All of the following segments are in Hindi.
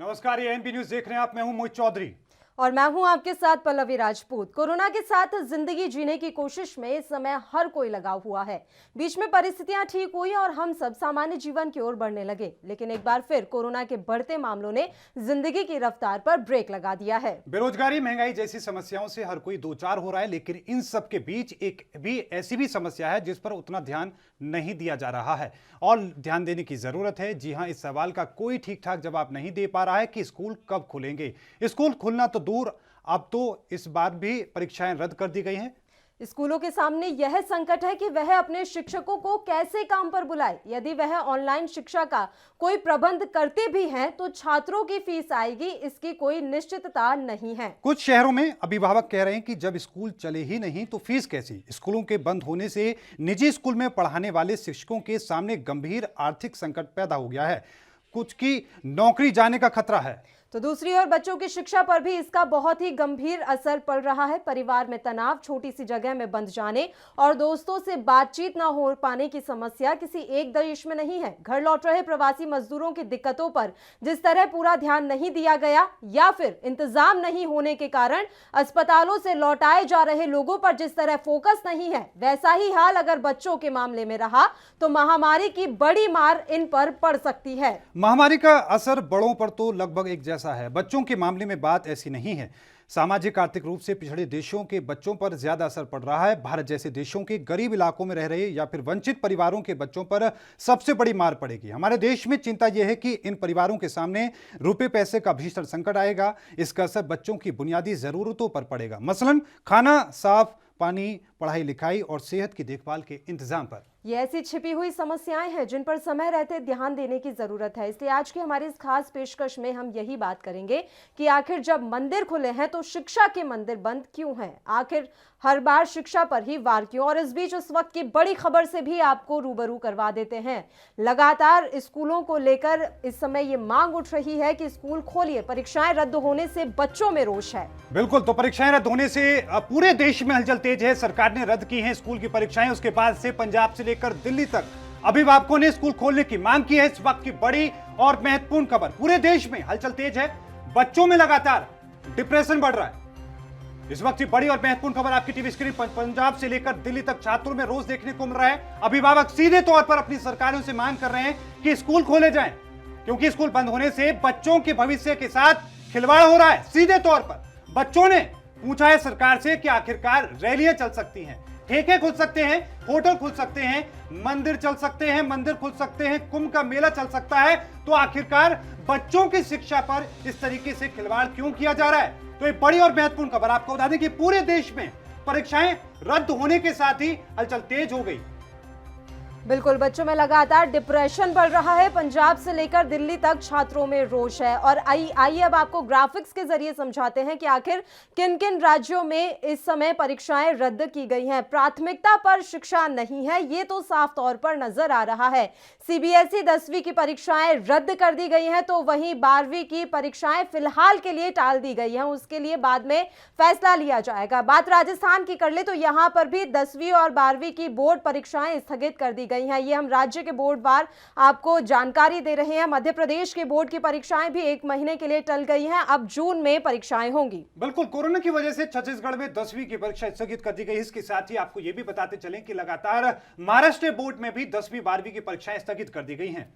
नमस्कार, ये एनपी न्यूज देख रहे हैं आप। मैं हूं मोहित चौधरी और मैं हूं आपके साथ पल्लवी राजपूत। कोरोना के साथ जिंदगी जीने की कोशिश में इस समय हर कोई लगा हुआ है। बीच में परिस्थितियां ठीक हुई और हम सब सामान्य जीवन की ओर बढ़ने लगे, लेकिन एक बार फिर कोरोना के बढ़ते मामलों ने जिंदगी की रफ्तार पर ब्रेक लगा दिया है। बेरोजगारी, महंगाई जैसी समस्याओं से हर कोई दो चार हो रहा है, लेकिन इन सब के बीच एक भी ऐसी भी समस्या है जिस पर उतना ध्यान नहीं दिया जा रहा है और ध्यान देने की जरूरत है। जी हां, इस सवाल का कोई ठीक ठाक जवाब नहीं दे पा रहा है कि स्कूल कब खुलेंगे। स्कूल खुलना तो दूर, अब तो इस बार भी परीक्षाएं रद्द कर दी गई हैं। स्कूलों के सामने यह संकट है कि वह अपने शिक्षकों को कैसे काम पर बुलाए। यदि वह ऑनलाइन शिक्षा का कोई प्रबंध करते भी हैं तो छात्रों की फीस आएगी, इसकी कोई निश्चितता नहीं है। कुछ शहरों में अभिभावक कह रहे हैं कि जब स्कूल चले ही नहीं तो फीस कैसी। स्कूलों के बंद होने से निजी स्कूल में पढ़ाने वाले शिक्षकों के सामने गंभीर आर्थिक संकट पैदा हो गया है। कुछ की नौकरी जाने का खतरा है तो दूसरी ओर बच्चों की शिक्षा पर भी इसका बहुत ही गंभीर असर पड़ रहा है। परिवार में तनाव, छोटी सी जगह में बंद जाने और दोस्तों से बातचीत न हो पाने की समस्या किसी एक देश में नहीं है। घर लौट रहे प्रवासी मजदूरों की दिक्कतों पर जिस तरह पूरा ध्यान नहीं दिया गया या फिर इंतजाम नहीं होने के कारण अस्पतालों से लौटाए जा रहे लोगों पर जिस तरह फोकस नहीं है, वैसा ही हाल अगर बच्चों के मामले में रहा तो महामारी की बड़ी मार इन पर पड़ सकती है। महामारी का असर बड़ों पर तो लगभग एक जैसा है। बच्चों के मामले में बात ऐसी नहीं है। सामाजिक आर्थिक रूप से पिछड़े देशों के बच्चों पर ज्यादा असर पड़ रहा है। भारत जैसे देशों के गरीब इलाकों में रह रहे या फिर वंचित परिवारों के बच्चों पर सबसे बड़ी मार पड़ेगी। हमारे देश में चिंता यह है कि इन परिवारों के सामने रुपए पैसे का भीषण संकट आएगा। इसका असर बच्चों की बुनियादी जरूरतों पर पड़ेगा, मसलन खाना, साफ पानी, पढ़ाई लिखाई और सेहत की देखभाल के इंतजाम पर। ये ऐसी छिपी हुई समस्याएं हैं जिन पर समय रहते ध्यान देने की जरूरत है। इसलिए आज की हमारी इस खास पेशकश में हम यही बात करेंगे कि आखिर जब मंदिर खुले हैं तो शिक्षा के मंदिर बंद क्यों हैं? आखिर हर बार शिक्षा पर ही वार क्यों? और इस बीच उस वक्त की बड़ी खबर से भी आपको रूबरू करवा देते हैं। लगातार स्कूलों को लेकर इस समय ये मांग उठ रही है कि स्कूल खोलिए। परीक्षाएं रद्द होने से बच्चों में रोष है। बिल्कुल, तो परीक्षाएं रद्द होने से पूरे देश में हलचल तेज है। सरकार ने रद्द की है स्कूल की परीक्षाएं। उसके बाद से पंजाब से लेकर दिल्ली तक अभिभावकों ने स्कूल खोलने की मांग की है। इस वक्त की बड़ी और महत्वपूर्ण खबर, पूरे देश में हलचल तेज है। बच्चों में लगातार डिप्रेशन बढ़ रहा है। इस वक्त की बड़ी और महत्वपूर्ण खबर आपकी टीवी स्क्रीन पर। पंजाब से लेकर दिल्ली तक छात्रों में रोज देखने को मिल रहा है। अभिभावक सीधे तौर पर अपनी सरकारों से मांग कर रहे हैं कि स्कूल खोले जाएं, क्योंकि स्कूल बंद होने से बच्चों के भविष्य के साथ खिलवाड़ हो रहा है। सीधे तौर पर बच्चों ने पूछा है सरकार से कि आखिरकार रैलियां चल सकती हैं, ठेके खुल सकते हैं, होटल खुल सकते हैं, मंदिर चल सकते हैं, मंदिर खुल सकते हैं, कुंभ का मेला चल सकता है, तो आखिरकार बच्चों की शिक्षा पर इस तरीके से खिलवाड़ क्यों किया जा रहा है? तो एक बड़ी और महत्वपूर्ण खबर आपको बता दें कि पूरे देश में परीक्षाएं रद्द होने के साथ ही हलचल तेज हो गई। बिल्कुल, बच्चों में लगातार डिप्रेशन बढ़ रहा है। पंजाब से लेकर दिल्ली तक छात्रों में रोष है। और आइए अब आपको ग्राफिक्स के जरिए समझाते हैं कि आखिर किन किन राज्यों में इस समय परीक्षाएं रद्द की गई हैं। प्राथमिकता पर शिक्षा नहीं है, ये तो साफ तौर पर नजर आ रहा है। सीबीएसई 10वीं की परीक्षाएं रद्द कर दी गई हैं, तो वहीं 12वीं की परीक्षाएं फिलहाल के लिए टाल दी गई हैं। उसके लिए बाद में फैसला लिया जाएगा। बात राजस्थान की कर ले तो यहां पर भी 10वीं और 12वीं की बोर्ड परीक्षाएं स्थगित कर दी गई हैं। ये हम राज्य के बोर्ड वार आपको जानकारी दे रहे हैं। मध्य प्रदेश के बोर्ड की परीक्षाएं भी 1 महीने के लिए टल गई हैं। अब जून में परीक्षाएं होंगी। बिल्कुल, कोरोना की वजह से छत्तीसगढ़ में 10वीं की परीक्षा स्थगित कर दी गई। इसके साथ ही आपको यह भी बताते चलें कि लगातार महाराष्ट्र बोर्ड में भी 10वीं 12वीं की परीक्षाएं स्थगित कर दी गई हैं।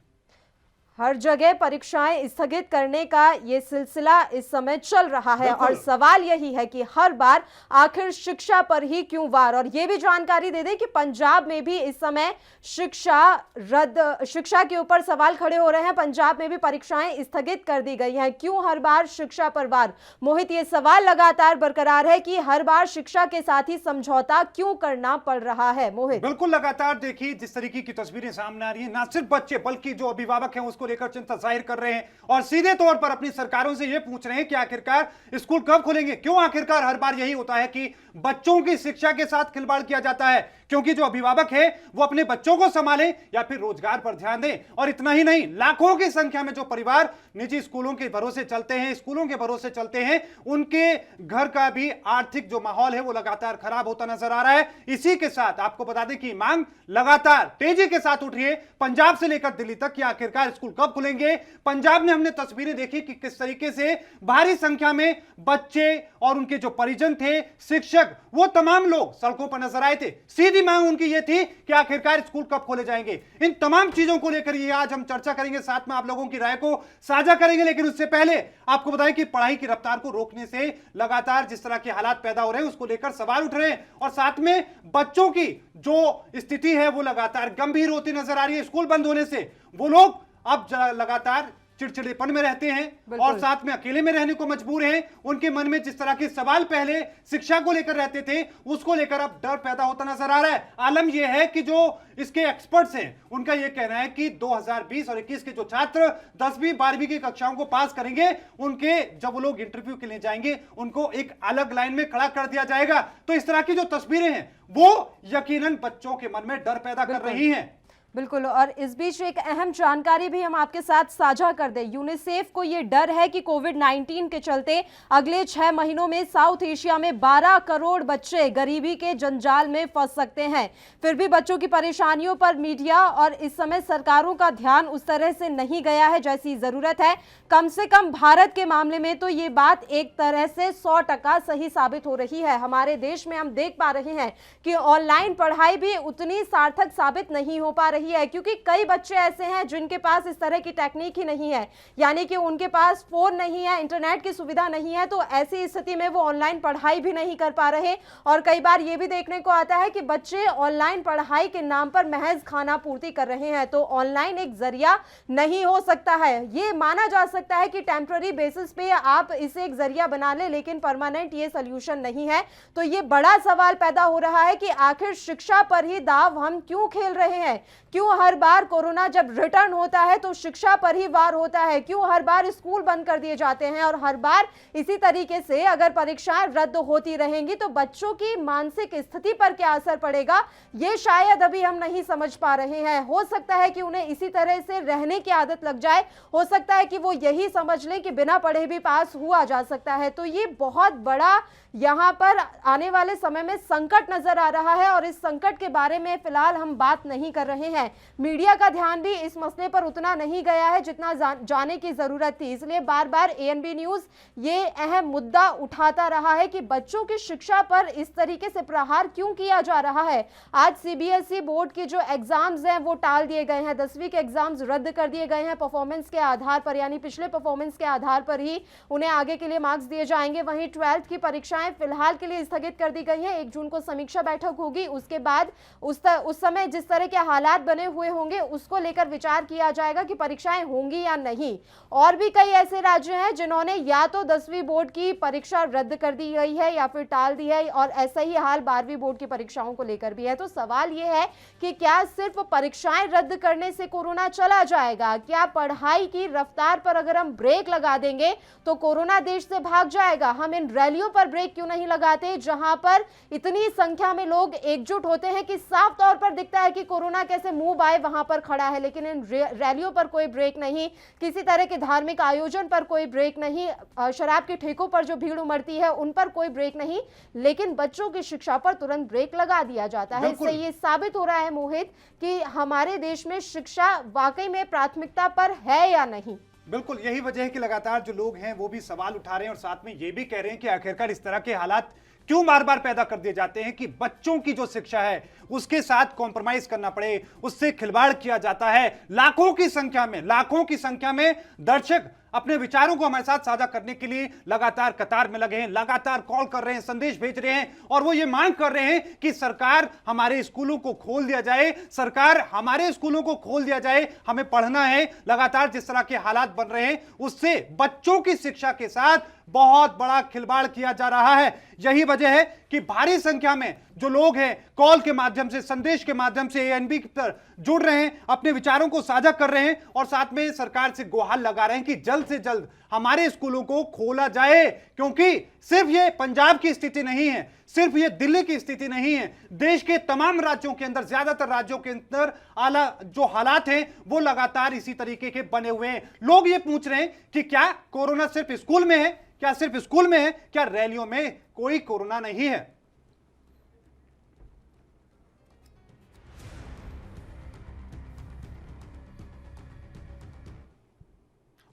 हर जगह परीक्षाएं स्थगित करने का ये सिलसिला इस समय चल रहा है और सवाल यही है कि हर बार आखिर शिक्षा पर ही क्यों वार? और ये भी जानकारी दे दें कि पंजाब में भी इस समय शिक्षा के ऊपर सवाल खड़े हो रहे हैं। पंजाब में भी परीक्षाएं स्थगित कर दी गई हैं। क्यों हर बार शिक्षा पर वार? मोहित, ये सवाल लगातार बरकरार है कि हर बार शिक्षा के साथ ही समझौता क्यों करना पड़ रहा है। मोहित, बिल्कुल, लगातार देखिए जिस तरीके की तस्वीरें सामने आ रही है, ना सिर्फ बच्चे बल्कि जो अभिभावक हैं उसको लेकर चिंता जाहिर कर रहे हैं और सीधे तौर पर अपनी सरकारों से यह पूछ रहे हैं कि आखिरकार स्कूल कब खुलेंगे। क्यों आखिरकार हर बार यही होता है कि बच्चों की शिक्षा के साथ खिलवाड़ किया जाता है? क्योंकि जो अभिभावक है वो अपने बच्चों को संभालें या फिर रोजगार पर ध्यान दें। और इतना ही नहीं, लाखों की संख्या में जो परिवार निजी स्कूलों के भरोसे चलते हैं, स्कूलों के भरोसे चलते हैं, उनके घर का भी आर्थिक जो माहौल है वो लगातार खराब होता नजर आ रहा है। इसी के साथ आपको बता दें कि मांग लगातार तेजी के साथ उठ रही है पंजाब से लेकर दिल्ली तक कि आखिरकार स्कूल स्कूल कब खुलेंगे। पंजाब में हमने तस्वीरें देखी कि किस तरीके से भारी संख्या में बच्चे और उनके जो परिजन थे, शिक्षक, वो तमाम लोग सड़कों पर नजर आए थे। सीधी मांग उनकी ये थी कि आखिरकार स्कूल कब खोले जाएंगे। इन तमाम चीजों को लेकर ये आज हम चर्चा करेंगे, साथ में आप लोगों की राय को साझा करेंगे। लेकिन उससे पहले आपको बताएं कि पढ़ाई की रफ्तार को रोकने से लगातार जिस तरह के हालात पैदा हो रहे हैं उसको लेकर सवाल उठ रहे हैं, और साथ में बच्चों की जो स्थिति है वो लगातार गंभीर होती नजर आ रही है। स्कूल बंद होने से वो लोग अब लगातार चिड़चिड़ेपन में रहते हैं और साथ में अकेले में रहने को मजबूर हैं। उनके मन में जिस तरह के सवाल पहले शिक्षा को लेकर रहते थे उसको लेकर अब डर पैदा होता नजर आ रहा है। आलम यह है कि जो इसके एक्सपर्ट्स हैं उनका यह कहना है कि 2020 और 21 के जो छात्र 10वीं 12वीं की कक्षाओं को पास करेंगे, उनके जब वो लोग इंटरव्यू के लिए जाएंगे उनको एक अलग लाइन में खड़ा कर दिया जाएगा। तो इस तरह की जो तस्वीरें हैं वो यकीनन बच्चों के मन में डर पैदा कर रही हैं। बिल्कुल, और इस बीच एक अहम जानकारी भी हम आपके साथ साझा कर दें। यूनिसेफ को ये डर है कि कोविड-19 के चलते अगले 6 महीनों में साउथ एशिया में 12 करोड़ बच्चे गरीबी के जंजाल में फंस सकते हैं। फिर भी बच्चों की परेशानियों पर मीडिया और इस समय सरकारों का ध्यान उस तरह से नहीं गया है जैसी जरूरत है। कम से कम भारत के मामले में तो ये बात एक तरह से 100% सही साबित हो रही है। हमारे देश में हम देख पा रहे हैं कि ऑनलाइन पढ़ाई भी उतनी सार्थक साबित नहीं हो पा रही है, क्योंकि कई बच्चे ऐसे हैं जिनके पास इस तरह की टेक्निक ही नहीं है, यानी कि उनके पास फोन नहीं है, इंटरनेट की सुविधा नहीं है। तो ऐसी स्थिति में वो ऑनलाइन पढ़ाई भी नहीं कर पा रहे। और कई बार ये भी देखने को आता है कि बच्चे ऑनलाइन पढ़ाई के नाम पर महज खाना पूर्ति कर रहे हैं। तो ऑनलाइन एक जरिया नहीं हो सकता है। ये माना जा सकता है कि टेम्पररी बेसिस पे आप इसे एक जरिया बना ले, लेकिन परमानेंट ये सोल्यूशन नहीं है। तो ये बड़ा सवाल पैदा हो रहा है कि आखिर शिक्षा पर ही दाव हम क्यों खेल रहे हैं। क्यों हर बार कोरोना जब रिटर्न होता है तो शिक्षा पर ही वार होता है। क्यों हर बार स्कूल बंद कर दिए जाते हैं, और हर बार इसी तरीके से अगर परीक्षाएं रद्द होती रहेंगी तो बच्चों की मानसिक स्थिति पर क्या असर पड़ेगा, ये शायद अभी हम नहीं समझ पा रहे हैं। हो सकता है कि उन्हें इसी तरह से रहने की आदत लग जाए, हो सकता है कि वो यही समझ लें कि बिना पढ़े भी पास हुआ जा सकता है। तो ये बहुत बड़ा यहाँ पर आने वाले समय में संकट नजर आ रहा है, और इस संकट के बारे में फिलहाल हम बात नहीं कर रहे हैं। मीडिया का ध्यान भी इस मसले पर उतना नहीं गया है जितना जाने की जरूरत थी। इसलिए बार बार एएनबी न्यूज ये अहम मुद्दा उठाता रहा है कि बच्चों की शिक्षा पर इस तरीके से प्रहार क्यों किया जा रहा है। आज सीबीएसई बोर्ड के जो एग्जाम्स हैं वो टाल दिए गए हैं, 10वीं के एग्जाम्स रद्द कर दिए गए हैं परफॉर्मेंस के आधार पर, यानी पिछले परफॉर्मेंस के आधार पर ही उन्हें आगे के लिए मार्क्स दिए जाएंगे। वहीं 12th की परीक्षाएं फिलहाल के लिए स्थगित कर दी गई हैं। 1 जून को समीक्षा बैठक होगी, उसके बाद उस समय जिस तरह के हालात बने हुए होंगे उसको लेकर विचार किया जाएगा कि परीक्षाएं होंगी या नहीं। और भी कई ऐसे राज्य हैं जिन्होंने या तो 10वीं बोर्ड की परीक्षा रद्द कर दी गई है या फिर टाल दी है, और ऐसा ही हाल 12वीं बोर्ड की परीक्षाओं को लेकर भी है। तो सवाल यह है कि क्या सिर्फ परीक्षाएं रद्द करने से कोरोना चला जाएगा? क्या पढ़ाई की रफ्तार पर अगर हम ब्रेक लगा देंगे तो कोरोना देश से भाग जाएगा? हम इन रैलियों पर ब्रेक क्यों नहीं लगाते जहां पर इतनी संख्या में लोग एकजुट होते हैं कि साफ तौर पर दिखता है कि कोरोना कैसे मुंह बाए वहां पर खड़ा है, लेकिन इन रैलियों पर कोई ब्रेक नहीं, किसी तरह के धार्मिक आयोजन पर कोई ब्रेक नहीं, शराब के ठेकों पर जो भीड़ उमड़ती है उन पर कोई ब्रेक नहीं, लेकिन बच्चों की शिक्षा पर तुरंत ब्रेक लगा दिया जाता है। इससे ये साबित हो रहा है मोहित कि हमारे देश में शिक्षा वाकई में प्राथमिकता पर है या नहीं। बिल्कुल, यही वजह है कि लगातार जो लोग हैं वो भी सवाल उठा रहे हैं और साथ में ये भी कह रहे हैं कि आखिरकार इस तरह के हालात क्यों बार बार पैदा कर दिए जाते हैं कि बच्चों की जो शिक्षा है उसके साथ कॉम्प्रोमाइज करना पड़े, उससे खिलवाड़ किया जाता है। लाखों की संख्या में दर्शक अपने विचारों को हमारे साथ साझा करने के लिए लगातार कतार में लगे हैं, लगातार कॉल कर रहे हैं, संदेश भेज रहे हैं, और वो ये मांग कर रहे हैं कि सरकार हमारे स्कूलों को खोल दिया जाए, सरकार हमारे स्कूलों को खोल दिया जाए, हमें पढ़ना है। लगातार जिस तरह के हालात बन रहे हैं उससे बच्चों की शिक्षा के साथ बहुत बड़ा खिलवाड़ किया जा रहा है। यही वजह है कि भारी संख्या में जो लोग हैं कॉल के माध्यम से, संदेश के माध्यम से एएनबी पर जुड़ रहे हैं, अपने विचारों को साझा कर रहे हैं और साथ में सरकार से गुहार लगा रहे हैं कि जल्द से जल्द हमारे स्कूलों को खोला जाए। क्योंकि सिर्फ ये पंजाब की स्थिति नहीं है, सिर्फ ये दिल्ली की स्थिति नहीं है, देश के तमाम राज्यों के अंदर, ज्यादातर राज्यों के अंदर आला जो हालात हैं वो लगातार इसी तरीके के बने हुए हैं। लोग ये पूछ रहे हैं कि क्या कोरोना सिर्फ स्कूल में है? क्या सिर्फ स्कूल में है? क्या रैलियों में कोई कोरोना नहीं है?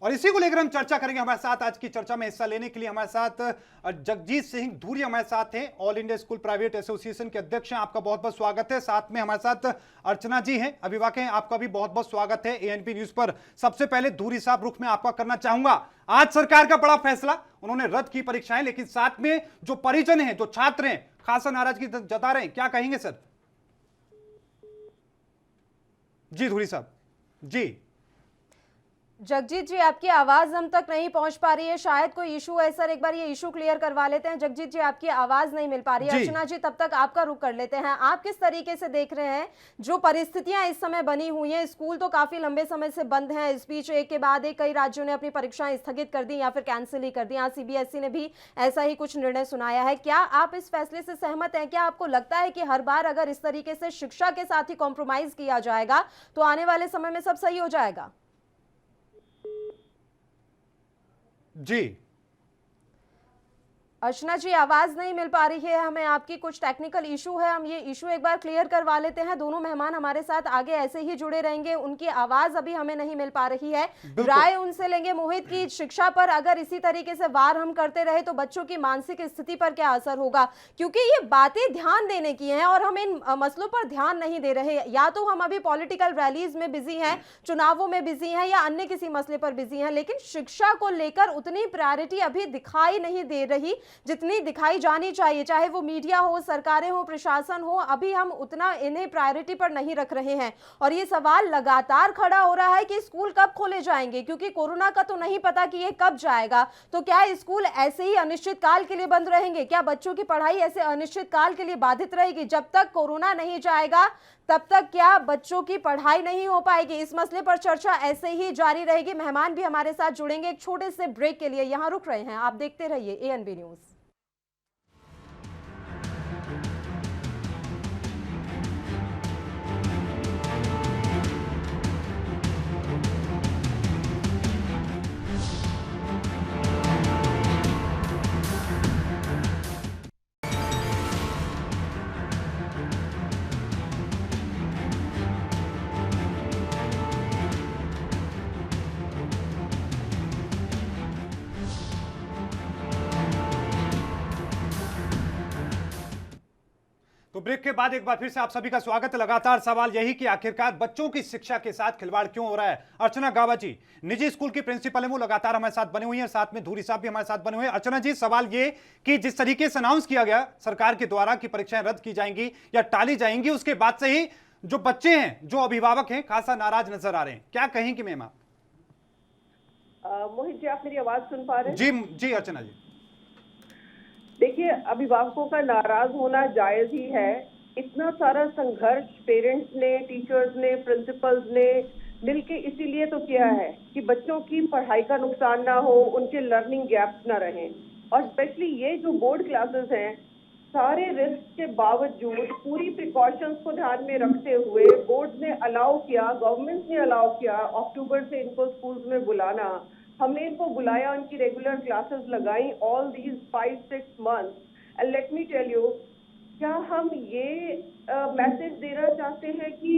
और इसी को लेकर हम चर्चा करेंगे। हमारे साथ आज की चर्चा में हिस्सा लेने के लिए हमारे साथ जगजीत सिंह धूरी हमारे साथ हैं, all India school private association के अध्यक्ष हैं। आपका बहुत बहुत स्वागत है। साथ में हमारे साथ अर्चना जी हैं, अभिभावक हैं, आपका भी बहुत बहुत स्वागत है एएनपी न्यूज पर। सबसे पहले धूरी साहब, रुख में आपका करना चाहूंगा, आज सरकार का बड़ा फैसला, उन्होंने रद्द की परीक्षाएं, लेकिन साथ में जो परिजन हैं, जो छात्र हैं, खासा नाराजगी जता रहे हैं, क्या कहेंगे सर? जी धूरी साहब। जी जगजीत जी, आपकी आवाज हम तक नहीं पहुंच पा रही है, शायद कोई इशू है सर, एक बार ये इशू क्लियर करवा लेते हैं। जगजीत जी, आपकी आवाज नहीं मिल पा रही है। अर्चना जी, तब तक आपका रुख कर लेते हैं। आप किस तरीके से देख रहे हैं जो परिस्थितियां इस समय बनी हुई हैं? स्कूल तो काफी लंबे समय से बंद हैं, इस बीच एक के बाद एक कई राज्यों ने अपनी परीक्षाएं स्थगित कर दी या फिर कैंसिल ही कर दी। आज सीबीएसई ने भी ऐसा ही कुछ निर्णय सुनाया है। क्या आप इस फैसले से सहमत हैं? क्या आपको लगता है कि हर बार अगर इस तरीके से शिक्षा के साथ ही कॉम्प्रोमाइज किया जाएगा तो आने वाले समय में सब सही हो जाएगा? जी अर्चना जी, आवाज नहीं मिल पा रही है हमें, आपकी कुछ टेक्निकल इशू है। हम ये इशू एक बार क्लियर करवा लेते हैं। दोनों मेहमान हमारे साथ आगे ऐसे ही जुड़े रहेंगे, उनकी आवाज अभी हमें नहीं मिल पा रही है। राय उनसे लेंगे मोहित की शिक्षा पर अगर इसी तरीके से वार हम करते रहे तो बच्चों की मानसिक स्थिति पर क्या असर होगा, क्योंकि ये बातें ध्यान देने की हैं और हम इन मसलों पर ध्यान नहीं दे रहे। या तो हम अभी पॉलिटिकल रैलीज में बिजी हैं, चुनावों में बिजी हैं या अन्य किसी मसले पर बिजी हैं, लेकिन शिक्षा को लेकर उतनी प्रायोरिटी अभी दिखाई नहीं दे रही जितनी दिखाई जानी चाहिए। चाहे वो मीडिया हो, सरकारें हो, प्रशासन हो, अभी हम उतना इन्हें प्रायोरिटी पर नहीं रख रहे हैं। और ये सवाल लगातार खड़ा हो रहा है कि स्कूल कब खोले जाएंगे, क्योंकि कोरोना का तो नहीं पता कि ये कब जाएगा। तो क्या स्कूल ऐसे ही अनिश्चित काल के लिए बंद रहेंगे? क्या बच्चों की पढ़ाई ऐसे अनिश्चित काल के लिए बाधित रहेगी? जब तक कोरोना नहीं जाएगा तब तक क्या बच्चों की पढ़ाई नहीं हो पाएगी? इस मसले पर चर्चा ऐसे ही जारी रहेगी। मेहमान भी हमारे साथ जुड़ेंगे। एक छोटे से ब्रेक के लिए यहां रुक रहे हैं, आप देखते रहिए एएनबी न्यूज। तो ब्रेक के बाद एक बार फिर से आप सभी का स्वागत है। लगातार सवाल यही कि आखिरकार बच्चों की शिक्षा के साथ खिलवाड़ क्यों हो रहा है। अर्चना गाबा जी, निजी स्कूल की प्रिंसिपल है, वो लगातार हमारे साथ बने हुई हैं, साथ में धूरी साहब भी हमारे साथ बने हुए हैं। अर्चना जी, सवाल ये कि जिस तरीके से अनाउंस किया गया सरकार के द्वारा कि परीक्षाएं रद्द की जाएंगी या टाली जाएंगी, उसके बाद से ही जो बच्चे हैं, जो अभिभावक हैं, खासा नाराज नजर आ रहे हैं। क्या कहेंगे मैम आप? मोहित जी, आप मेरी आवाज सुन पा रहे हैं? जी जी अर्चना जी। देखिए, अभिभावकों का नाराज होना जायज ही है। इतना सारा संघर्ष पेरेंट्स ने, टीचर्स ने, प्रिंसिपल्स ने मिलके इसीलिए तो किया है कि बच्चों की पढ़ाई का नुकसान ना हो, उनके लर्निंग गैप्स ना रहें। और स्पेशली ये जो बोर्ड क्लासेस हैं, सारे रिस्क के बावजूद पूरी प्रिकॉशंस को ध्यान में रखते हुए बोर्ड ने अलाउ किया, गवर्नमेंट ने अलाउ किया अक्टूबर से इनको स्कूल्स में बुलाना। हमने इनको बुलाया, उनकी रेगुलर क्लासेस लगाई all these 5-6 months. And let me tell you, क्या हम ये मैसेज देना चाहते हैं कि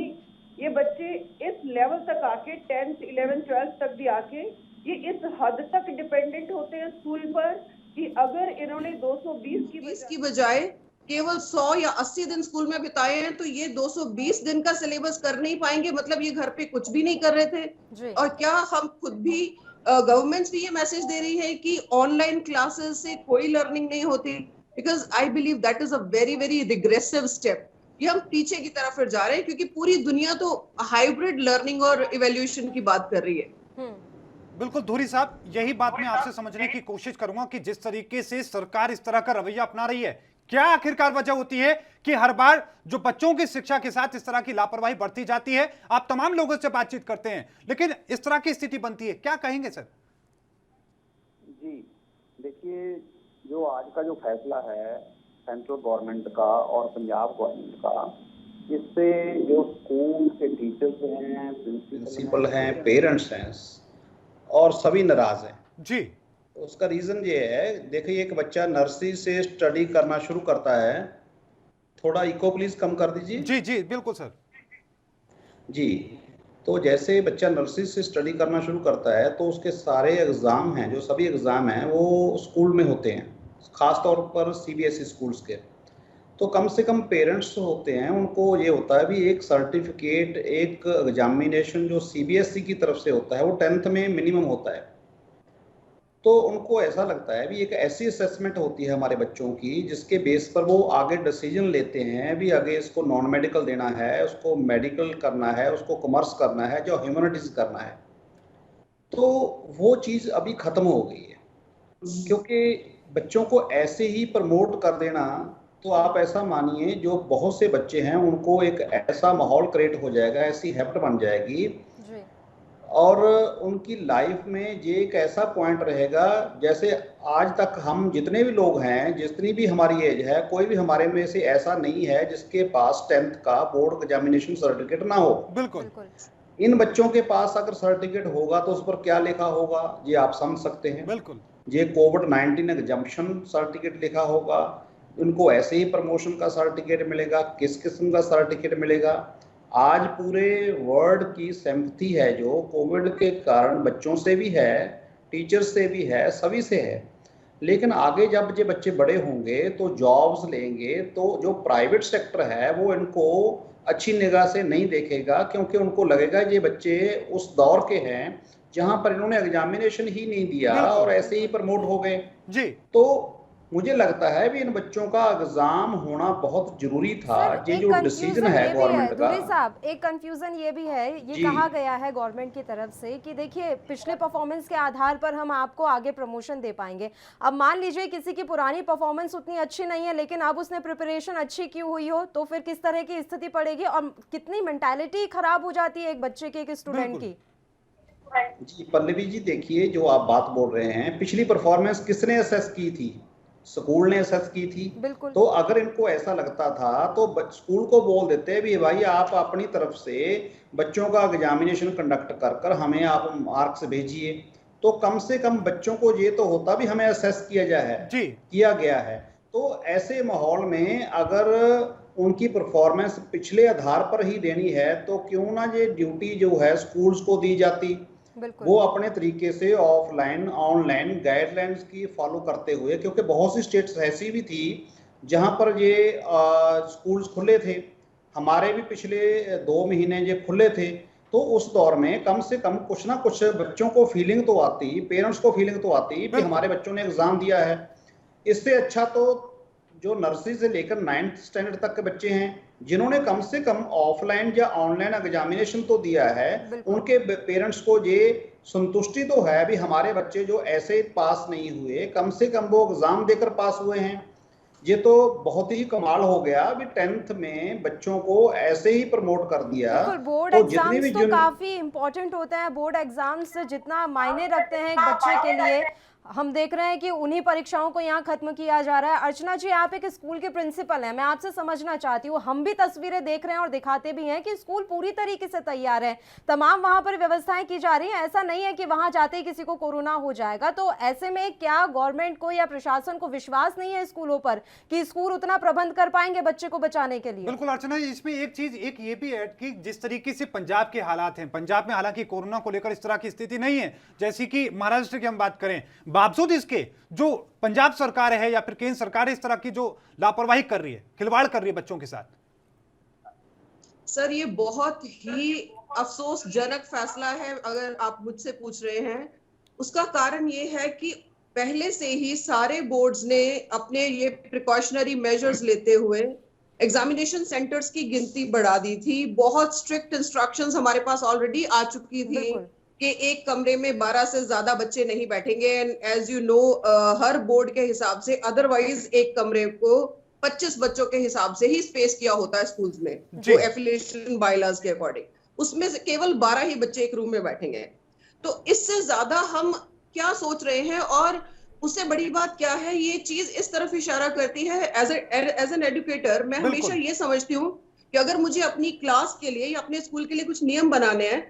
ये बच्चे इस लेवल तक आके 10th, 11th, 12th तक भी आके ये इस हद तक डिपेंडेंट होते हैं स्कूल पर कि अगर इन्होंने 220 की बजाय केवल 100 या 80 दिन स्कूल में बिताए हैं तो ये 220 दिन का सिलेबस कर नहीं पाएंगे? मतलब ये घर पे कुछ भी नहीं कर रहे थे। और क्या हम खुद भी, गवर्नमेंट्स भी ये मैसेज दे रही है कि ऑनलाइन क्लासेस से कोई लर्निंग नहीं होती? Because I believe that is a very very regressive step. ये हम पीछे की तरफ फिर जा रहे हैं, क्योंकि पूरी दुनिया तो हाइब्रिड लर्निंग और इवैल्यूएशन की बात कर रही है। बिल्कुल धूरी साहब, यही बात मैं आपसे समझने की कोशिश करूंगा कि जिस तरीके से सरकार इस तरह का रवैया अपना रही है, क्या आखिरकार वजह होती है कि हर बार जो बच्चों की शिक्षा के साथ इस तरह की लापरवाही बढ़ती जाती है? आप तमाम लोगों से बातचीत करते हैं, लेकिन इस तरह की स्थिति बनती है, क्या कहेंगे सर? जी देखिए, जो आज का जो फैसला है सेंट्रल गवर्नमेंट का और पंजाब गवर्नमेंट का, इससे जो स्कूल के टीचर्स हैं, प्रिंसिपल हैं, पेरेंट्स हैं और सभी नाराज हैं जी। उसका रीजन ये है, देखिए एक बच्चा नर्सरी से स्टडी करना शुरू करता है। थोड़ा इको प्लीज कम कर दीजिए। जी जी बिल्कुल सर। जी, तो जैसे बच्चा नर्सरी से स्टडी करना शुरू करता है तो उसके सारे एग्ज़ाम हैं, जो सभी एग्ज़ाम हैं वो स्कूल में होते हैं, ख़ास तौर पर सीबीएसई स्कूल्स के। तो कम से कम पेरेंट्स होते हैं, उनको ये होता है भी एक सर्टिफिकेट, एक एग्जामिनेशन जो सीबीएसई की तरफ से होता है वो 10th में मिनिमम होता है। तो उनको ऐसा लगता है भी एक ऐसी असेसमेंट होती है हमारे बच्चों की जिसके बेस पर वो आगे डिसीजन लेते हैं भी आगे इसको नॉन मेडिकल देना है, उसको मेडिकल करना है, उसको कॉमर्स करना है, जो ह्यूमैनिटीज करना है। तो वो चीज़ अभी ख़त्म हो गई है, क्योंकि बच्चों को ऐसे ही प्रमोट कर देना, तो आप ऐसा मानिए जो बहुत से बच्चे हैं उनको एक ऐसा माहौल क्रिएट हो जाएगा, ऐसी हैबिट बन जाएगी जी। और उनकी लाइफ में ये एक ऐसा पॉइंट रहेगा, जैसे आज तक हम जितने भी लोग हैं, जितनी भी हमारी एज है, कोई भी हमारे में से ऐसा नहीं है जिसके पास 10th का बोर्ड एग्जामिनेशन सर्टिफिकेट ना हो। बिल्कुल। इन बच्चों के पास अगर सर्टिफिकेट होगा तो उस पर क्या लिखा होगा ये आप समझ सकते हैं। बिल्कुल। ये कोविड-19 एग्जम्पशन सर्टिफिकेट लिखा होगा, उनको ऐसे ही प्रमोशन का सर्टिफिकेट मिलेगा, किस किस्म का सर्टिफिकेट मिलेगा। आज पूरे वर्ल्ड की सिंपैथी है जो कोविड के कारण बच्चों से भी है, टीचर्स से भी है, सभी से है। लेकिन आगे जब ये बच्चे बड़े होंगे तो जॉब्स लेंगे तो जो प्राइवेट सेक्टर है वो इनको अच्छी निगाह से नहीं देखेगा, क्योंकि उनको लगेगा ये बच्चे उस दौर के हैं जहां पर इन्होंने एग्जामिनेशन ही नहीं दिया और ऐसे ही प्रमोट हो गए जी। तो मुझे लगता है भी इन बच्चों का एग्जाम होना बहुत जरूरी था। ये जो डिसीजन है गवर्नमेंट का, साहब एक कंफ्यूजन ये भी है, ये कहा गया है गवर्नमेंट की तरफ से कि देखिए पिछले परफॉर्मेंस के आधार पर हम आपको आगे प्रमोशन दे पाएंगे। अब मान लीजिए किसी की पुरानी परफॉर्मेंस उतनी अच्छी नहीं है लेकिन अब उसने प्रिपरेशन अच्छी की हुई हो, तो फिर किस तरह की स्थिति पड़ेगी और कितनी मेंटालिटी खराब हो जाती है एक बच्चे की, एक स्टूडेंट की। जी पल्लवी जी, देखिए जो आप बात बोल रहे हैं, पिछली परफॉर्मेंस किसने असेस की थी? स्कूल ने असेस की थी। तो अगर इनको ऐसा लगता था तो स्कूल को बोल देते भी भाई आप अपनी तरफ से बच्चों का एग्जामिनेशन कंडक्ट कर हमें आप मार्क्स भेजिए, तो कम से कम बच्चों को ये तो होता भी हमें असेस किया किया गया है। तो ऐसे माहौल में अगर उनकी परफॉर्मेंस पिछले आधार पर ही देनी है तो क्यों ना ये ड्यूटी जो है स्कूल्स को दी जाती, वो अपने तरीके से ऑफलाइन ऑनलाइन गाइडलाइंस की फॉलो करते हुए, क्योंकि बहुत सी स्टेट्स ऐसी भी थी जहां पर ये स्कूल्स खुले थे। हमारे भी पिछले 2 महीने ये खुले थे, तो उस दौर में कम से कम कुछ ना कुछ बच्चों को फीलिंग तो आती, पेरेंट्स को फीलिंग तो आती कि हमारे बच्चों ने एग्जाम दिया है। इससे अच्छा तो जो नर्सरी से लेकर 9th स्टैंडर्ड तक के बच्चे हैं जिन्होंने कम से कम ऑफलाइन या ऑनलाइन एग्जामिनेशन तो दिया है, उनके पेरेंट्स को ये संतुष्टि तो है भी हमारे बच्चे जो ऐसे पास नहीं हुए, कम से कम वो एग्जाम देकर पास हुए हैं। ये तो बहुत ही कमाल हो गया अभी 10th में बच्चों को ऐसे ही प्रमोट कर दिया। बोर्ड एग्जाम्स तो काफी इंपॉर्टेंट होते हैं, बोर्ड एग्जाम्स जितना मायने रखते हैं एक बच्चे के लिए, हम देख रहे हैं कि उन्हीं परीक्षाओं को यहाँ खत्म किया जा रहा है। अर्चना जी, आप एक स्कूल के प्रिंसिपल हैं, मैं आपसे समझना चाहती हूँ, हम भी तस्वीरें देख रहे हैं और दिखाते भी हैं कि स्कूल पूरी तरीके से तैयार है, तमाम वहां पर व्यवस्थाएं की जा रही हैं, ऐसा नहीं है कि वहां जाते ही किसी को कोरोना हो जाएगा। तो ऐसे में क्या गवर्नमेंट को या प्रशासन को विश्वास नहीं है स्कूलों पर कि स्कूल उतना प्रबंध कर पाएंगे बच्चे को बचाने के लिए? बिल्कुल अर्चना, इसमें एक चीज ये भी है कि जिस तरीके से पंजाब के हालात हैं, पंजाब में हालांकि कोरोना को लेकर इस तरह की स्थिति नहीं है जैसी कि महाराष्ट्र की हम बात करें, बावजूद इसके जो पंजाब सरकार है या फिर केंद्र सरकार इस तरह की जो लापरवाही कर रही है, खिलवाड़ कर रही है बच्चों के साथ। सर ये बहुत ही अफसोसजनक फैसला है अगर आप मुझसे पूछ रहे हैं। उसका कारण ये है कि पहले से ही सारे बोर्ड्स ने अपने ये प्रिकॉशनरी मेजर्स लेते हुए एग्जामिनेशन सेंटर्स की गिनती बढ़ा दी थी। बहुत स्ट्रिक्ट इंस्ट्रक्शंस हमारे पास ऑलरेडी आ चुकी थी कि एक कमरे में 12 से ज्यादा बच्चे नहीं बैठेंगे। एंड एज यू नो हर बोर्ड के हिसाब से अदरवाइज एक कमरे को 25 बच्चों के हिसाब से ही स्पेस किया होता है स्कूल्स में, जो एफिलिएशन बायलॉज के अकॉर्डिंग, उसमें से केवल 12 ही बच्चे एक रूम में बैठेंगे। तो इससे ज्यादा हम क्या सोच रहे हैं? और उससे बड़ी बात क्या है, ये चीज इस तरफ इशारा करती है एज एन एजुकेटर मैं हमेशा ये समझती हूँ कि अगर मुझे अपनी क्लास के लिए या अपने स्कूल के लिए कुछ नियम बनाने हैं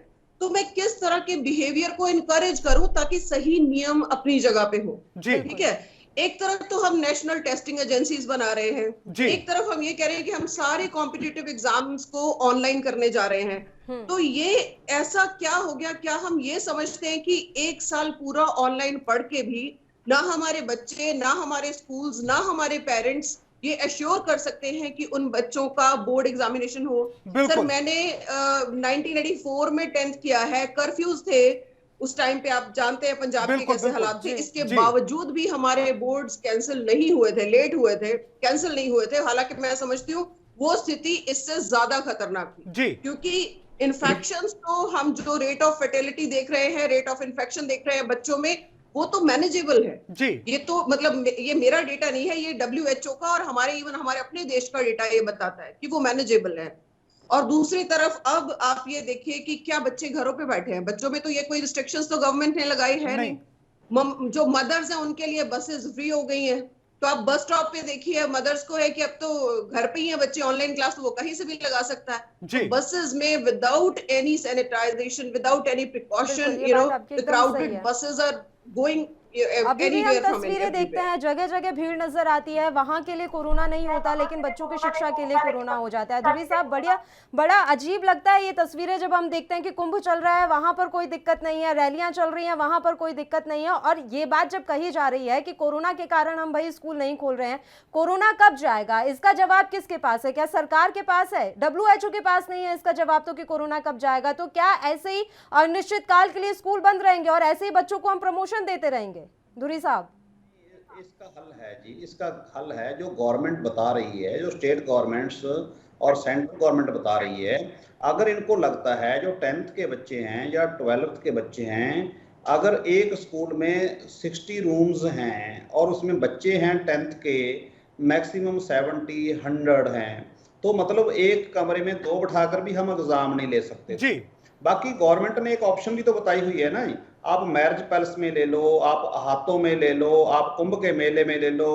तो मैं किस तरह के बिहेवियर को इनकरेज करूं ताकि सही नियम अपनी जगह पे हो। ठीक है, एक तरफ तो हम नेशनल टेस्टिंग एजेंसीज बना रहे हैं, जी। एक तरफ हम ये कह रहे हैं कि हम सारे कॉम्पिटिटिव एग्जाम्स को ऑनलाइन करने जा रहे हैं। तो ये ऐसा क्या हो गया, क्या हम ये समझते हैं कि एक साल पूरा ऑनलाइन पढ़ के भी ना हमारे बच्चे, ना हमारे स्कूल्स, ना हमारे पेरेंट्स ये एश्योर कर सकते हैं कि उन बच्चों का बोर्ड एग्जामिनेशन हो? सर, मैंने 1984 में 10th किया है, कर्फ्यूज थे उस टाइम पे, आप जानते हैं पंजाब के कैसे हालात थे। इसके बावजूद भी हमारे बोर्ड्स कैंसिल नहीं हुए थे, लेट हुए थे, कैंसिल नहीं हुए थे। हालांकि मैं समझती हूँ वो स्थिति इससे ज्यादा खतरनाक थी, क्योंकि इन्फेक्शंस तो हम जो रेट ऑफ फर्टिलिटी देख रहे हैं, रेट ऑफ इन्फेक्शन देख रहे हैं बच्चों में, वो तो मैनेजेबल है जी। ये तो मतलब ये मेरा डेटा नहीं है, ये WHO का और हमारे अपने देश का डेटा ये बताता है कि वो मैनेजेबल है। और दूसरी तरफ अब आप ये देखिए कि क्या बच्चे घरों पे बैठे हैं, बच्चों में तो ये कोई रिस्ट्रिक्शंस तो गवर्नमेंट ने लगाई है नहीं। जो मदर्स हैं उनके लिए बसेस फ्री हो गई हैं, तो आप बस स्टॉप पे देखिए, मदर्स को है कि अब तो घर पे ही है बच्चे, ऑनलाइन क्लास तो वो कहीं से भी लगा सकता है। तो बसेस में without any sanitization, without any precaution, the crowded buses are going अभी भी हम तस्वीरें देखते हैं, जगह जगह भीड़ नजर आती है, वहां के लिए कोरोना नहीं होता लेकिन बच्चों की शिक्षा के लिए कोरोना हो जाता है। धुरी साहब, बड़ा अजीब लगता है ये तस्वीरें जब हम देखते हैं कि कुंभ चल रहा है, वहां पर कोई दिक्कत नहीं है, रैलियां चल रही हैं, वहां पर कोई दिक्कत नहीं है, और ये बात जब कही जा रही है कि कोरोना के कारण हम भाई स्कूल नहीं खोल रहे हैं, कोरोना कब जाएगा, इसका जवाब किसके पास है? क्या सरकार के पास है? WHO के पास नहीं है इसका जवाब तो कि कोरोना कब जाएगा। तो क्या ऐसे ही अनिश्चित काल के लिए स्कूल बंद रहेंगे और ऐसे ही बच्चों को हम प्रमोशन देते रहेंगे? धुरी साहब, इसका हल है जी, इसका हल है जो गवर्नमेंट बता रही है, जो स्टेट गवर्नमेंट्स और सेंट्रल गवर्नमेंट बता रही है। अगर इनको लगता है जो 10th के बच्चे हैं या 12th के बच्चे हैं, अगर एक स्कूल में 60 रूम्स हैं और उसमें बच्चे हैं 10th के मैक्सिमम 70-100 हैं, तो मतलब एक कमरे में 2 बिठाकर भी हम एग्जाम नहीं ले सकते जी। बाकी गवर्नमेंट ने एक ऑप्शन भी तो बताई हुई है ना, आप मैरिज पैलेस में ले लो, आप हाथों में ले लो, आप कुंभ के मेले में ले लो,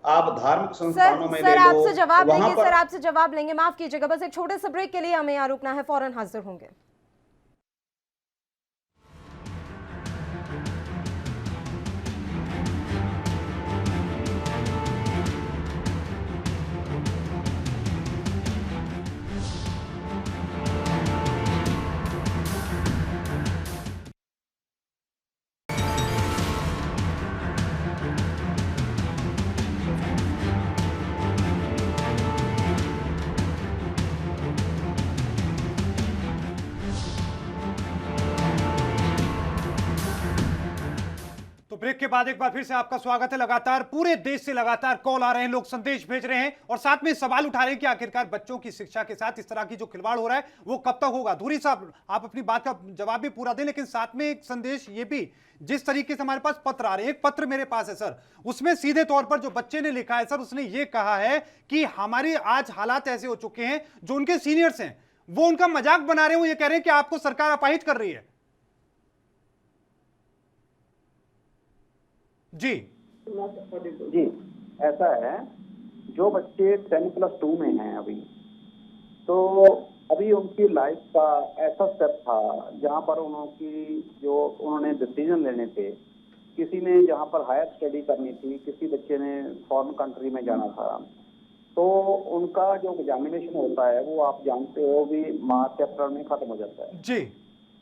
आप धार्मिक संस्थानों में ले लो। सर आपसे जवाब लेंगे, सर आपसे जवाब लेंगे, माफ कीजिएगा, बस एक छोटे से ब्रेक के लिए हमें यहाँ रुकना है, फौरन हाजिर होंगे। तो ब्रेक के बाद एक बार फिर से आपका स्वागत है। लगातार पूरे देश से लगातार कॉल आ रहे हैं, लोग संदेश भेज रहे हैं और साथ में सवाल उठा रहे हैं कि आखिरकार बच्चों की शिक्षा के साथ इस तरह की जो खिलवाड़ हो रहा है वो कब तक होगा। धुरी साहब, आप अपनी बात का जवाब भी पूरा दें, लेकिन साथ में एक संदेश ये भी, जिस तरीके से हमारे पास पत्र आ रहे हैं, एक पत्र मेरे पास है सर, उसमें सीधे तौर पर जो बच्चे ने लिखा है सर, उसने ये कहा है कि हमारे आज हालात ऐसे हो चुके हैं, जो उनके सीनियर्स हैं वो उनका मजाक बना रहे हैं, वो ये कह रहे हैं कि आपको सरकार अपाहिज कर रही है। जी जी, ऐसा है, जो बच्चे 10+2 में हैं अभी, तो अभी उनकी लाइफ का ऐसा स्टेप था जहां पर उन्होंने डिसीजन लेने थे। किसी ने जहां पर हायर स्टडी करनी थी, किसी बच्चे ने फॉरेन कंट्री में जाना था, तो उनका जो एग्जामिनेशन होता है वो आप जानते हो भी मार्च अप्रैल में खत्म हो जाता है जी।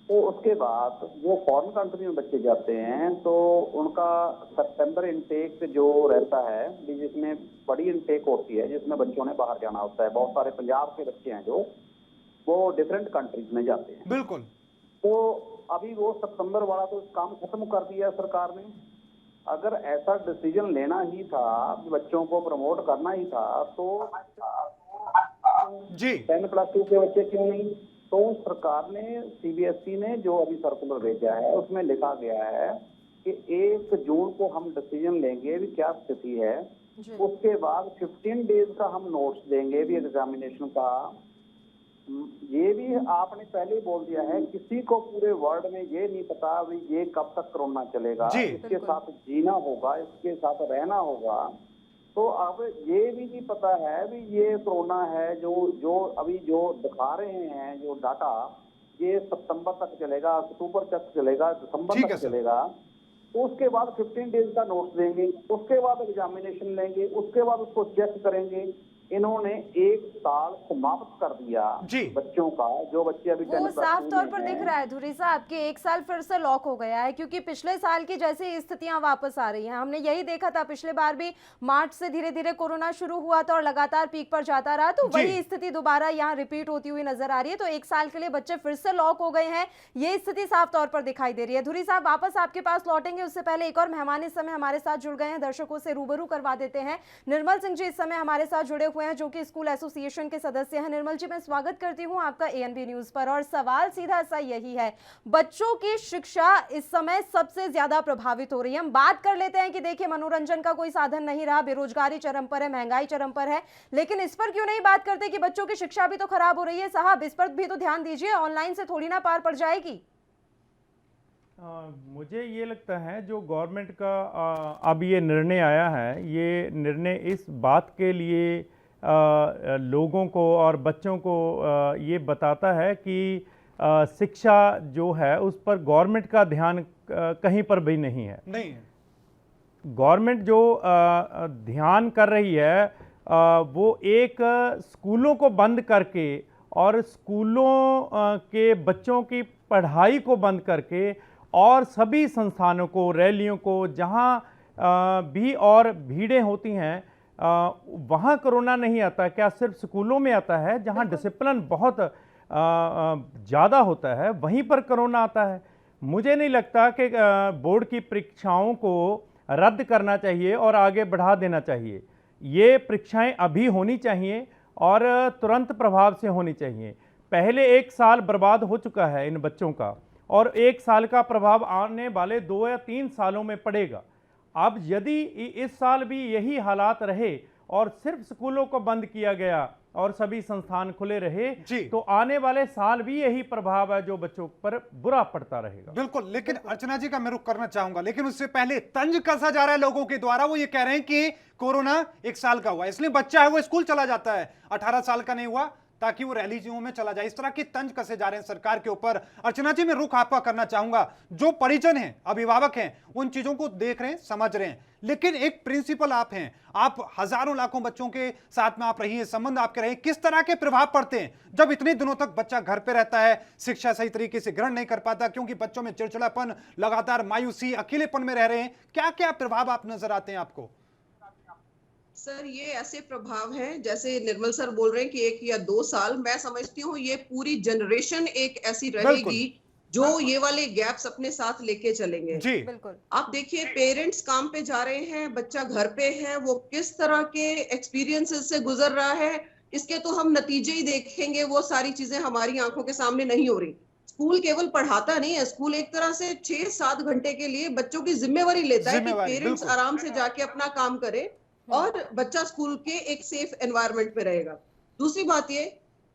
तो उसके बाद वो फॉरेन कंट्री में बच्चे जाते हैं, तो उनका सितंबर इनटेक जो रहता है, जिसमें बड़ी इनटेक होती है, जिसमें बच्चों ने बाहर जाना होता है। बहुत सारे पंजाब के बच्चे हैं जो वो डिफरेंट कंट्रीज में जाते हैं। बिल्कुल। तो अभी वो सितंबर वाला तो काम खत्म कर दिया सरकार ने। अगर ऐसा डिसीजन लेना ही था, बच्चों को प्रमोट करना ही था, तो जी 10+2 के बच्चे क्यों नहीं? तो सरकार ने, CBSE ने जो अभी सर्कुलर भेजा है, उसमें लिखा गया है कि 1 जून को हम डिसीजन लेंगे भी क्या स्थिति है, उसके बाद 15 डेज का हम नोट्स देंगे भी एग्जामिनेशन का। ये भी आपने पहले बोल दिया है, किसी को पूरे वर्ल्ड में ये नहीं पता भी ये कब तक कोरोना चलेगा, इसके साथ जीना होगा, इसके साथ रहना होगा। तो अब ये भी नहीं पता है भी ये कोरोना है जो अभी जो दिखा रहे हैं जो डाटा, ये सितंबर तक चलेगा, अक्टूबर तक चलेगा, दिसंबर तक चलेगा। उसके बाद 15 डेज का नोट्स देंगे, उसके बाद एग्जामिनेशन लेंगे, उसके बाद उसको चेक करेंगे। इन्होंने एक साल समाप्त कर दिया जी। बच्चों का, जो बच्चे अभी वो साफ तौर पर दिख रहा है धुरी साहब कि एक साल फिर से लॉक हो गया है, क्योंकि पिछले साल की जैसी स्थितियां वापस आ रही हैं। हमने यही देखा था, पिछले बार भी मार्च से धीरे धीरे कोरोना शुरू हुआ था और लगातार पीक पर जाता रहा, तो वही स्थिति दोबारा यहाँ रिपीट होती हुई नजर आ रही है। तो एक साल के लिए बच्चे फिर से लॉक हो गए हैं, ये स्थिति साफ तौर पर दिखाई दे रही है। धुरी साहब वापस आपके पास लौटेंगे, उससे पहले एक और मेहमान इस समय हमारे साथ जुड़ गए हैं, दर्शकों से रूबरू करवा देते हैं। निर्मल सिंह जी इस समय हमारे साथ जुड़े हुए हैं, जो कि स्कूल एसोसिएशन के सदस्य हैं। निर्मल जी, मैं स्वागत करती हूं आपका एएनबी न्यूज पर, और सवाल सीधा सा यही है, बच्चों की शिक्षा इस समय सबसे ज्यादा प्रभावित हो रही है। हम बात कर लेते हैं कि देखिए मनोरंजन का कोई साधन नहीं रहा, बेरोजगारी चरम पर है, महंगाई चरम पर है, लेकिन इस पर क्यों नहीं बात करते कि बच्चों की शिक्षा भी तो खराब हो रही है। साहब, इस पर भी तो ध्यान दीजिए, ऑनलाइन से थोड़ी ना पार पड़ जाएगी। मुझे ये लगता है जो गवर्नमेंट का अब ये निर्णय आया है, ये निर्णय इस बात के लिए लोगों को और बच्चों को ये बताता है कि शिक्षा जो है उस पर गवर्नमेंट का ध्यान कहीं पर भी नहीं है। गवर्नमेंट जो ध्यान कर रही है वो एक स्कूलों को बंद करके और स्कूलों के बच्चों की पढ़ाई को बंद करके और सभी संस्थानों को, रैलियों को, जहाँ भी और भीड़ें होती हैं वहाँ कोरोना नहीं आता। क्या सिर्फ स्कूलों में आता है जहाँ डिसिप्लिन बहुत ज़्यादा होता है, वहीं पर कोरोना आता है? मुझे नहीं लगता कि बोर्ड की परीक्षाओं को रद्द करना चाहिए और आगे बढ़ा देना चाहिए। ये परीक्षाएं अभी होनी चाहिए और तुरंत प्रभाव से होनी चाहिए। पहले एक साल बर्बाद हो चुका है इन बच्चों का, और एक साल का प्रभाव आने वाले 2 या 3 सालों में पड़ेगा। अब यदि इस साल भी यही हालात रहे और सिर्फ स्कूलों को बंद किया गया और सभी संस्थान खुले रहे, तो आने वाले साल भी यही प्रभाव है जो बच्चों पर बुरा पड़ता रहेगा। बिल्कुल, लेकिन अर्चना जी का मैं रुख करना चाहूंगा, लेकिन उससे पहले तंज कसा जा रहा है लोगों के द्वारा। वो ये कह रहे हैं कि कोरोना 1 साल का हुआ, इसलिए बच्चा है वो स्कूल चला जाता है, 18 साल का नहीं हुआ ताकि वो रैलियों में चला जाए। इस तरह के तंज कसे जा रहे हैं सरकार के ऊपर। अर्चना जी, मैं रुख आपका करना चाहूंगा, जो परिजन हैं, अभिभावक हैं, उन चीजों को देख रहे हैं, समझ रहे हैं, लेकिन एक प्रिंसिपल आप हैं, आप हजारों लाखों बच्चों के साथ में आप रही हैं, संबंध आपके रहे, किस तरह के प्रभाव पड़ते हैं जब इतने दिनों तक बच्चा घर पे रहता है, शिक्षा सही तरीके से ग्रहण नहीं कर पाता क्योंकि बच्चों में चिड़चिड़ापन, लगातार मायूसी, अकेलेपन में रह रहे हैं? क्या क्या प्रभाव आप नजर आते हैं आपको? सर, ये ऐसे प्रभाव हैं, जैसे निर्मल सर बोल रहे हैं कि 1 या 2 साल, मैं समझती हूँ ये पूरी जनरेशन एक ऐसी रहेगी जो ये वाले गैप्स अपने साथ लेके चलेंगे। जी बिल्कुल। आप देखिए, पेरेंट्स काम पे जा रहे हैं, बच्चा घर पे है, वो किस तरह के एक्सपीरियंसेस से गुजर रहा है, इसके तो हम नतीजे ही देखेंगे। वो सारी चीजें हमारी आंखों के सामने नहीं हो रही। स्कूल केवल पढ़ाता नहीं है, स्कूल एक तरह से 6-7 घंटे के लिए बच्चों की जिम्मेवारी लेता है कि पेरेंट्स आराम से जाके अपना काम करे और बच्चा स्कूल के एक सेफ एनवायरनमेंट में रहेगा। दूसरी बात ये,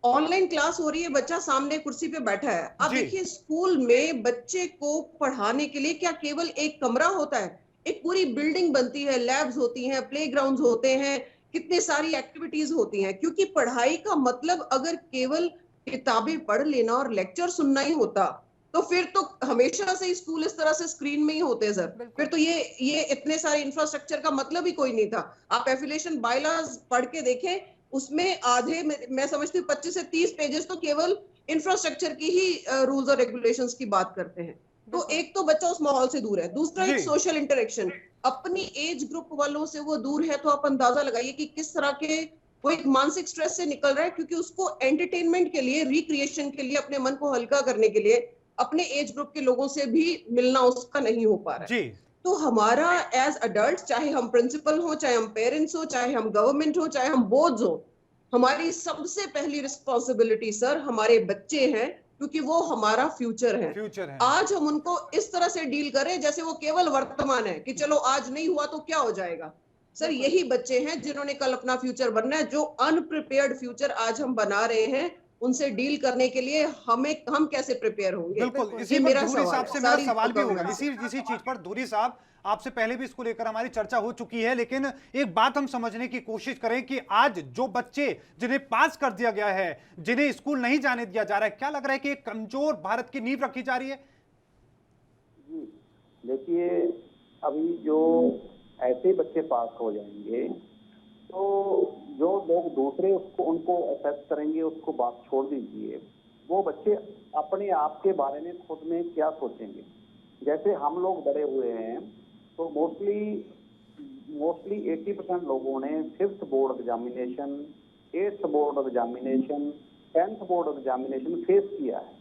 ऑनलाइन क्लास हो रही है, बच्चा सामने कुर्सी पे बैठा है। आप देखिए, स्कूल में बच्चे को पढ़ाने के लिए क्या केवल एक कमरा होता है? एक पूरी बिल्डिंग बनती है, लैब्स होती हैं, प्लेग्राउंड्स होते हैं, कितने सारी एक्टिविटीज होती हैं। क्योंकि पढ़ाई का मतलब अगर केवल किताबें पढ़ लेना और लेक्चर सुनना ही होता तो फिर तो हमेशा से स्कूल इस तरह से स्क्रीन में ही होते सर। फिर तो ये इतने सारे इंफ्रास्ट्रक्चर का मतलब ही कोई नहीं था। आप एफिलिएशन बायलॉज पढ़ के देखें, उसमें आधे, मैं समझती हूँ 25 से 30 पेजेस तो केवल इंफ्रास्ट्रक्चर की ही रूल्स और रेगुलेशंस की बात करते हैं। तो एक तो बच्चा उस माहौल से दूर है, दूसरा एक सोशल इंटरेक्शन, अपनी एज ग्रुप वालों से वो दूर है। तो आप अंदाजा लगाइए कि किस तरह के वो एक मानसिक स्ट्रेस से निकल रहा है, क्योंकि उसको एंटरटेनमेंट के लिए, रिक्रिएशन के लिए, अपने मन को हल्का करने के लिए अपने एज ग्रुप के लोगों से भी मिलना उसका नहीं हो पा रहा है। तो हमारा एज अडल्ट, चाहे हम प्रिंसिपल हो, चाहे हम पेरेंट्स हो, चाहे हम गवर्नमेंट हो, चाहे हम बोर्ड्स हो, हमारी सबसे पहली रिस्पॉन्सिबिलिटी सर हमारे बच्चे हैं, क्योंकि वो हमारा फ्यूचर है। आज हम उनको इस तरह से डील करें जैसे वो केवल वर्तमान है कि चलो आज नहीं हुआ तो क्या हो जाएगा। सर, यही बच्चे हैं जिन्होंने कल अपना फ्यूचर बनना है। जो अनप्रिपेयर्ड फ्यूचर आज हम बना रहे हैं, उनसे डील करने के लिए हम कैसे प्रिपेयर होंगे? बिल्कुल, इसी पर धुरी साहब से मेरा सवाल भी होगा, इसी चीज पर। धुरी साहब, आपसे पहले भी इसको लेकर हमारी चर्चा हो चुकी है, लेकिन एक बात हम समझने की कोशिश करें कि आज जो बच्चे जिन्हें पास कर दिया गया है, जिन्हें स्कूल नहीं जाने दिया जा रहा है, क्या लग रहा है कि एक कमजोर भारत की नींव रखी जा रही है? जी देखिए, अभी जो ऐसे बच्चे पास हो जाएंगे तो जो लोग दूसरे उसको उनको असेस करेंगे उसको बात छोड़ दीजिए, वो बच्चे अपने आप के बारे में खुद में क्या सोचेंगे। जैसे हम लोग बड़े हुए हैं तो मोस्टली 80% लोगों ने 5th board examination, 8th board examination, 10th board examination face किया है।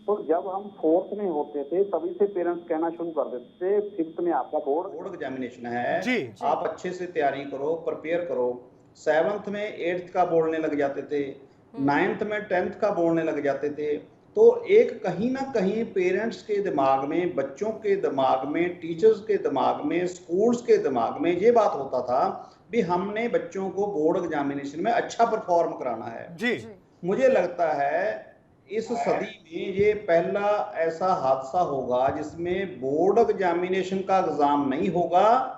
तो जब हम 4th में होते थे तभी से पेरेंट्स कहना शुरू कर देते थे 5th में आपका बोर्ड एग्जामिनेशन है जी, आप अच्छे से तैयारी करो, प्रिपेयर करो। 7th में 8th का बोलने लग जाते थे, 9th में 10th का बोलने लग जाते थे। तो एक कहीं ना कहीं पेरेंट्स के दिमाग में, बच्चों के दिमाग में, टीचर्स के दिमाग में, स्कूल्स के दिमाग में ये बात होता था भी हमने बच्चों को बोर्ड एग्जामिनेशन में अच्छा परफॉर्म कराना है। जी मुझे लगता है इस सदी में ये पहला ऐसा हादसा होगा जिसमें बोर्ड एग्जामिनेशन का एग्जाम नहीं होगा।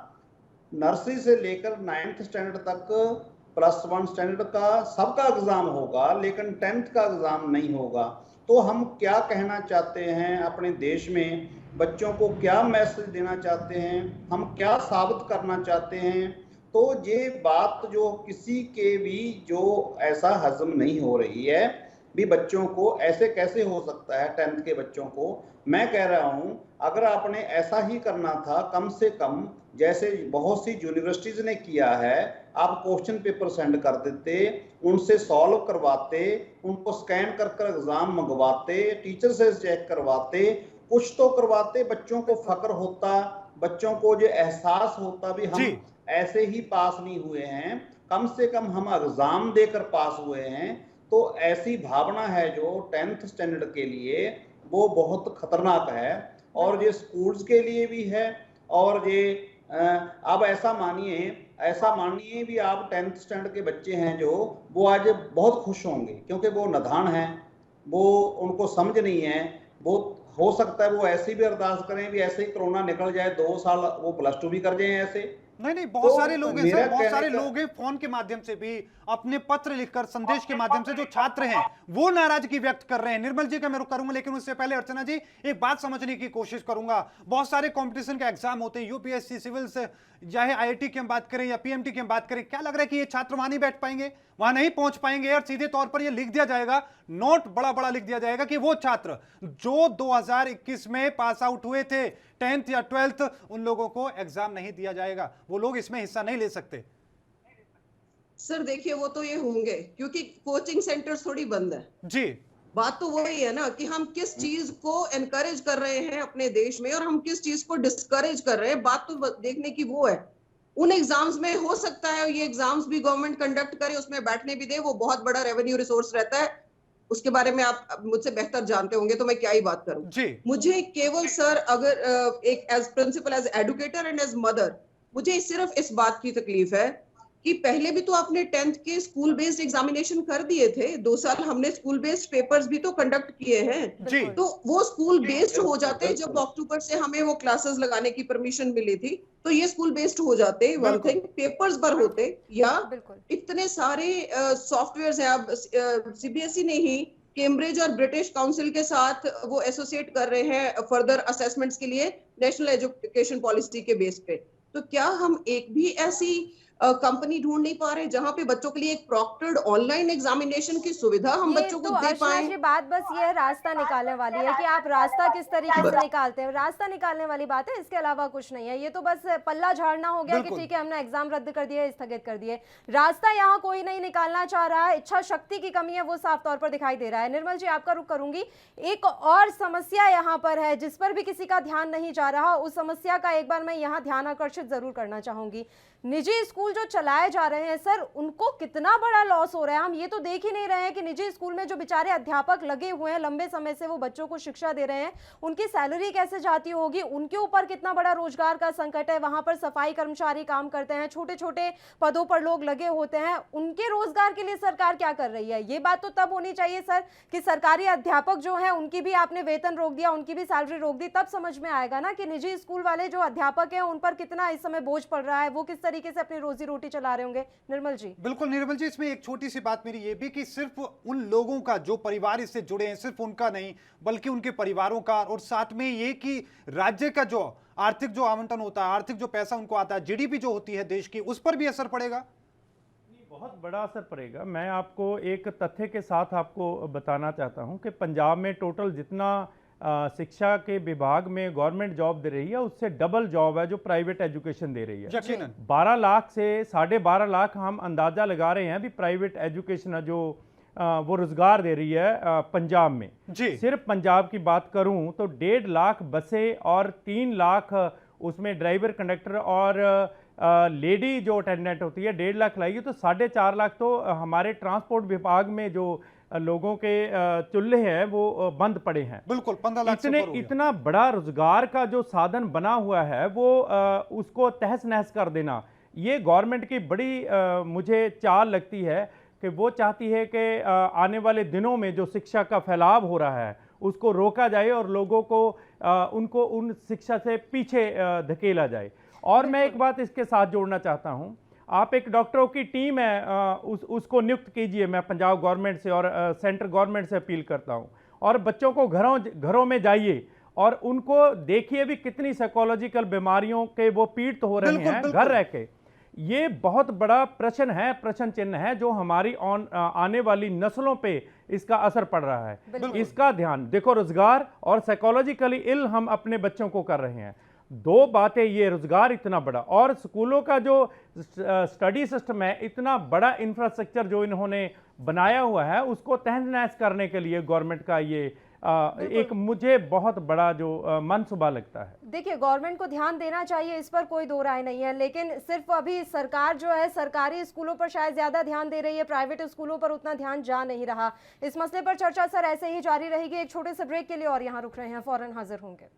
नर्सरी से लेकर 9th स्टैंडर्ड तक, +1 स्टैंडर्ड का सबका एग्जाम होगा, लेकिन 10th का एग्जाम नहीं होगा। तो हम क्या कहना चाहते हैं अपने देश में, बच्चों को क्या मैसेज देना चाहते हैं, हम क्या साबित करना चाहते हैं, तो ये बात जो किसी के भी जो ऐसा हजम नहीं हो रही है भी बच्चों को ऐसे कैसे हो सकता है 10th के बच्चों को। मैं कह रहा हूं अगर आपने ऐसा ही करना था, कम से कम जैसे बहुत सी यूनिवर्सिटीज ने किया है, आप क्वेश्चन पेपर सेंड कर देते, उनसे सॉल्व करवाते, उनको स्कैन कर कर एग्जाम मंगवाते, टीचर से चेक करवाते, कुछ तो करवाते, बच्चों को फक्र होता, बच्चों को जो एहसास होता भी हम ऐसे ही पास नहीं हुए हैं, कम से कम हम एग्जाम देकर पास हुए हैं। तो ऐसी भावना है जो 10th स्टैंडर्ड के लिए वो बहुत खतरनाक है और ये स्कूल्स के लिए भी है। और ये अब ऐसा मानिए भी आप 10th स्टैंडर्ड के बच्चे हैं जो वो आज बहुत खुश होंगे क्योंकि वो नादान हैं, वो उनको समझ नहीं है। वो हो सकता है वो ऐसी भी अरदास करें भी ऐसे ही कोरोना निकल जाए, 2 साल वो +2 भी कर जाए ऐसे। नहीं, बहुत सारे लोग हैं सर, बहुत सारे लोग हैं फोन के माध्यम से भी, अपने पत्र लिखकर, संदेश के माध्यम से जो छात्र हैं वो नाराजगी व्यक्त कर रहे हैं। निर्मल जी का मैं रुख करूंगा, लेकिन उससे पहले अर्चना जी एक बात समझने की कोशिश करूंगा। बहुत सारे कंपटीशन के एग्जाम होते हैं, यूपीएससी, सिविल से, चाहे आईआईटी की हम बात करें या पीएमटी की हम बात करें, क्या लग रहा है कि ये छात्र वहां नहीं बैठ पाएंगे, वहां नहीं पहुंच पाएंगे और सीधे तौर पर ये लिख दिया जाएगा, नोट बड़ा बड़ा लिख दिया जाएगा कि वो छात्र जो 2021 में पास आउट हुए थे 10th या 12th, उन लोगों को एग्जाम नहीं दिया जाएगा, वो लोग इसमें हिस्सा नहीं ले सकते। सर देखिए वो तो ये होंगे क्योंकि कोचिंग सेंटर्स थोड़ी बंद है जी। बात तो वही है ना कि हम किस चीज को एनकरेज कर रहे हैं अपने देश में और हम किस चीज को डिस्करेज कर रहे हैं, बात तो देखने की वो है। उन एग्जाम्स में हो सकता है ये एग्जाम्स भी गवर्नमेंट कंडक्ट करे, उसमें बैठने भी दे, वो बहुत बड़ा रेवेन्यू रिसोर्स रहता है, उसके बारे में आप मुझसे बेहतर जानते होंगे तो मैं क्या ही बात करूं जी। मुझे केवल सर अगर एक as principal, as educator and as mother, मुझे सिर्फ इस बात की तकलीफ है कि पहले भी तो आपने 10th के स्कूल बेस्ड एग्जामिनेशन कर दिए थे, 2 साल हमने स्कूल बेस्ड पेपर्स भी तो कंडक्ट किए हैं जी। तो वो स्कूल बेस्ड हो जाते जब अक्टूबर से हमें वो क्लासेस लगाने की परमिशन मिली थी, तो ये स्कूल बेस्ड हो जाते, वन थिंग पेपर्स पर होते, या इतने सारे सॉफ्टवेयर हैं। अब सीबीएसई ने ही कैम्ब्रिज और ब्रिटिश काउंसिल के साथ वो एसोसिएट कर रहे हैं फर्दर असेसमेंट्स के लिए नेशनल एजुकेशन पॉलिसी के बेस पे। तो क्या हम एक भी ऐसी कंपनी ढूंढ नहीं पा रहे जहां पे बच्चों के लिए एक प्रॉक्टर्ड ऑनलाइन एग्जामिनेशन की सुविधा हम बच्चों को दे पाएं? ये बात बस ये रास्ता निकालने वाली है कि आप रास्ता किस तरीके से निकालते हैं, रास्ता निकालने वाली बात है, इसके अलावा कुछ नहीं है। ये तो बस पल्ला झाड़ना हो गया कि ठीक है हमने एग्जाम रद्द कर दिए, स्थगित कर दिए, रास्ता यहाँ कोई नहीं निकालना चाह रहा है। इच्छा शक्ति की कमी है वो साफ तौर पर दिखाई दे रहा है। निर्मल जी आपका रुख करूंगी, एक और समस्या यहाँ पर है जिस पर भी किसी का ध्यान नहीं जा रहा, उस समस्या का एक बार मैं यहाँ ध्यान आकर्षित जरूर करना चाहूंगी। निजी स्कूल जो चलाए जा रहे हैं सर, उनको कितना बड़ा लॉस हो रहा है, हम ये तो देख ही नहीं रहे हैं कि निजी स्कूल में जो बेचारे अध्यापक लगे हुए हैं लंबे समय से, वो बच्चों को शिक्षा दे रहे हैं, उनकी सैलरी कैसे जाती होगी, उनके ऊपर कितना बड़ा रोजगार का संकट है। वहां पर सफाई कर्मचारी काम करते हैं, छोटे छोटे पदों पर लोग लगे होते हैं, उनके रोजगार के लिए सरकार क्या कर रही है? ये बात तो तब होनी चाहिए सर कि सरकारी अध्यापक जो है उनकी भी आपने वेतन रोक दिया, उनकी भी सैलरी रोक दी, तब समझ में आएगा ना कि निजी स्कूल वाले जो अध्यापक हैं उन पर कितना इस समय बोझ पड़ रहा है, वो किस तरीके से अपनी रोजी रोटी चला रहे होंगे। निर्मल जी। बिल्कुल निर्मल जी, इसमें एक छोटी सी बात मेरी ये भी कि सिर्फ उन लोगों का जो परिवार इससे जुड़े हैं, सिर्फ उनका नहीं बल्कि उनके परिवारों का, और साथ में ये कि राज्य का जो आर्थिक जो आवंटन होता है, आर्थिक जो पैसा उनको आता है, जीडीपी जो होती है देश की, उस पर भी असर पड़ेगा? बहुत बड़ा असर पड़ेगा। मैं आपको एक तथ्य के साथ आपको बताना चाहता हूं कि पंजाब में टोटल जितना शिक्षा के विभाग में गवर्नमेंट जॉब दे रही है उससे डबल जॉब है जो प्राइवेट एजुकेशन दे रही है। यकीनन 12 लाख से 12.5 लाख हम अंदाजा लगा रहे हैं अभी प्राइवेट एजुकेशन है जो वो रोजगार दे रही है पंजाब में जी। सिर्फ पंजाब की बात करूं तो 1.5 लाख बसें और 3 लाख उसमें ड्राइवर कंडक्टर और लेडी जो अटेंडेंट होती है 1.5 लाख लाएगी, तो 4.5 लाख तो हमारे ट्रांसपोर्ट विभाग में जो लोगों के चूल्हे हैं वो बंद पड़े हैं। बिल्कुल 15 लाख से ऊपर हो गया। इतना बड़ा रोजगार का जो साधन बना हुआ है वो उसको तहस नहस कर देना, ये गवर्नमेंट की बड़ी मुझे चाल लगती है कि वो चाहती है कि आने वाले दिनों में जो शिक्षा का फैलाव हो रहा है उसको रोका जाए और लोगों को उनको उन शिक्षा से पीछे धकेला जाए। और मैं एक बात इसके साथ जोड़ना चाहता हूं, आप एक डॉक्टरों की टीम है उसको नियुक्त कीजिए। मैं पंजाब गवर्नमेंट से और सेंट्रल गवर्नमेंट से अपील करता हूं, और बच्चों को घरों में जाइए और उनको देखिए भी कितनी साइकोलॉजिकल बीमारियों के वो पीड़ित हो रहे हैं घर रह के। ये बहुत बड़ा प्रश्न है, प्रश्न चिन्ह है जो हमारी आने वाली नस्लों पे इसका असर पड़ रहा है। इसका ध्यान देखो, रोजगार और साइकोलॉजिकली इल हम अपने बच्चों को कर रहे हैं। दो बातें, ये रोजगार इतना बड़ा और स्कूलों का जो स्टडी सिस्टम है, इतना बड़ा इंफ्रास्ट्रक्चर जो इन्होंने बनाया हुआ है उसको तहस नहस करने के लिए गवर्नमेंट का ये एक मुझे बहुत बड़ा जो मनसूबा लगता है। देखिए, गवर्नमेंट को ध्यान देना चाहिए, इस पर कोई दो राय नहीं है, लेकिन सिर्फ अभी सरकार जो है सरकारी स्कूलों पर शायद ज्यादा ध्यान दे रही है, प्राइवेट स्कूलों पर उतना ध्यान जा नहीं रहा। इस मसले पर चर्चा सर ऐसे ही जारी रहेगी। एक छोटे से ब्रेक के लिए और यहाँ रुक रहे हैं, फौरन हाजिर होंगे।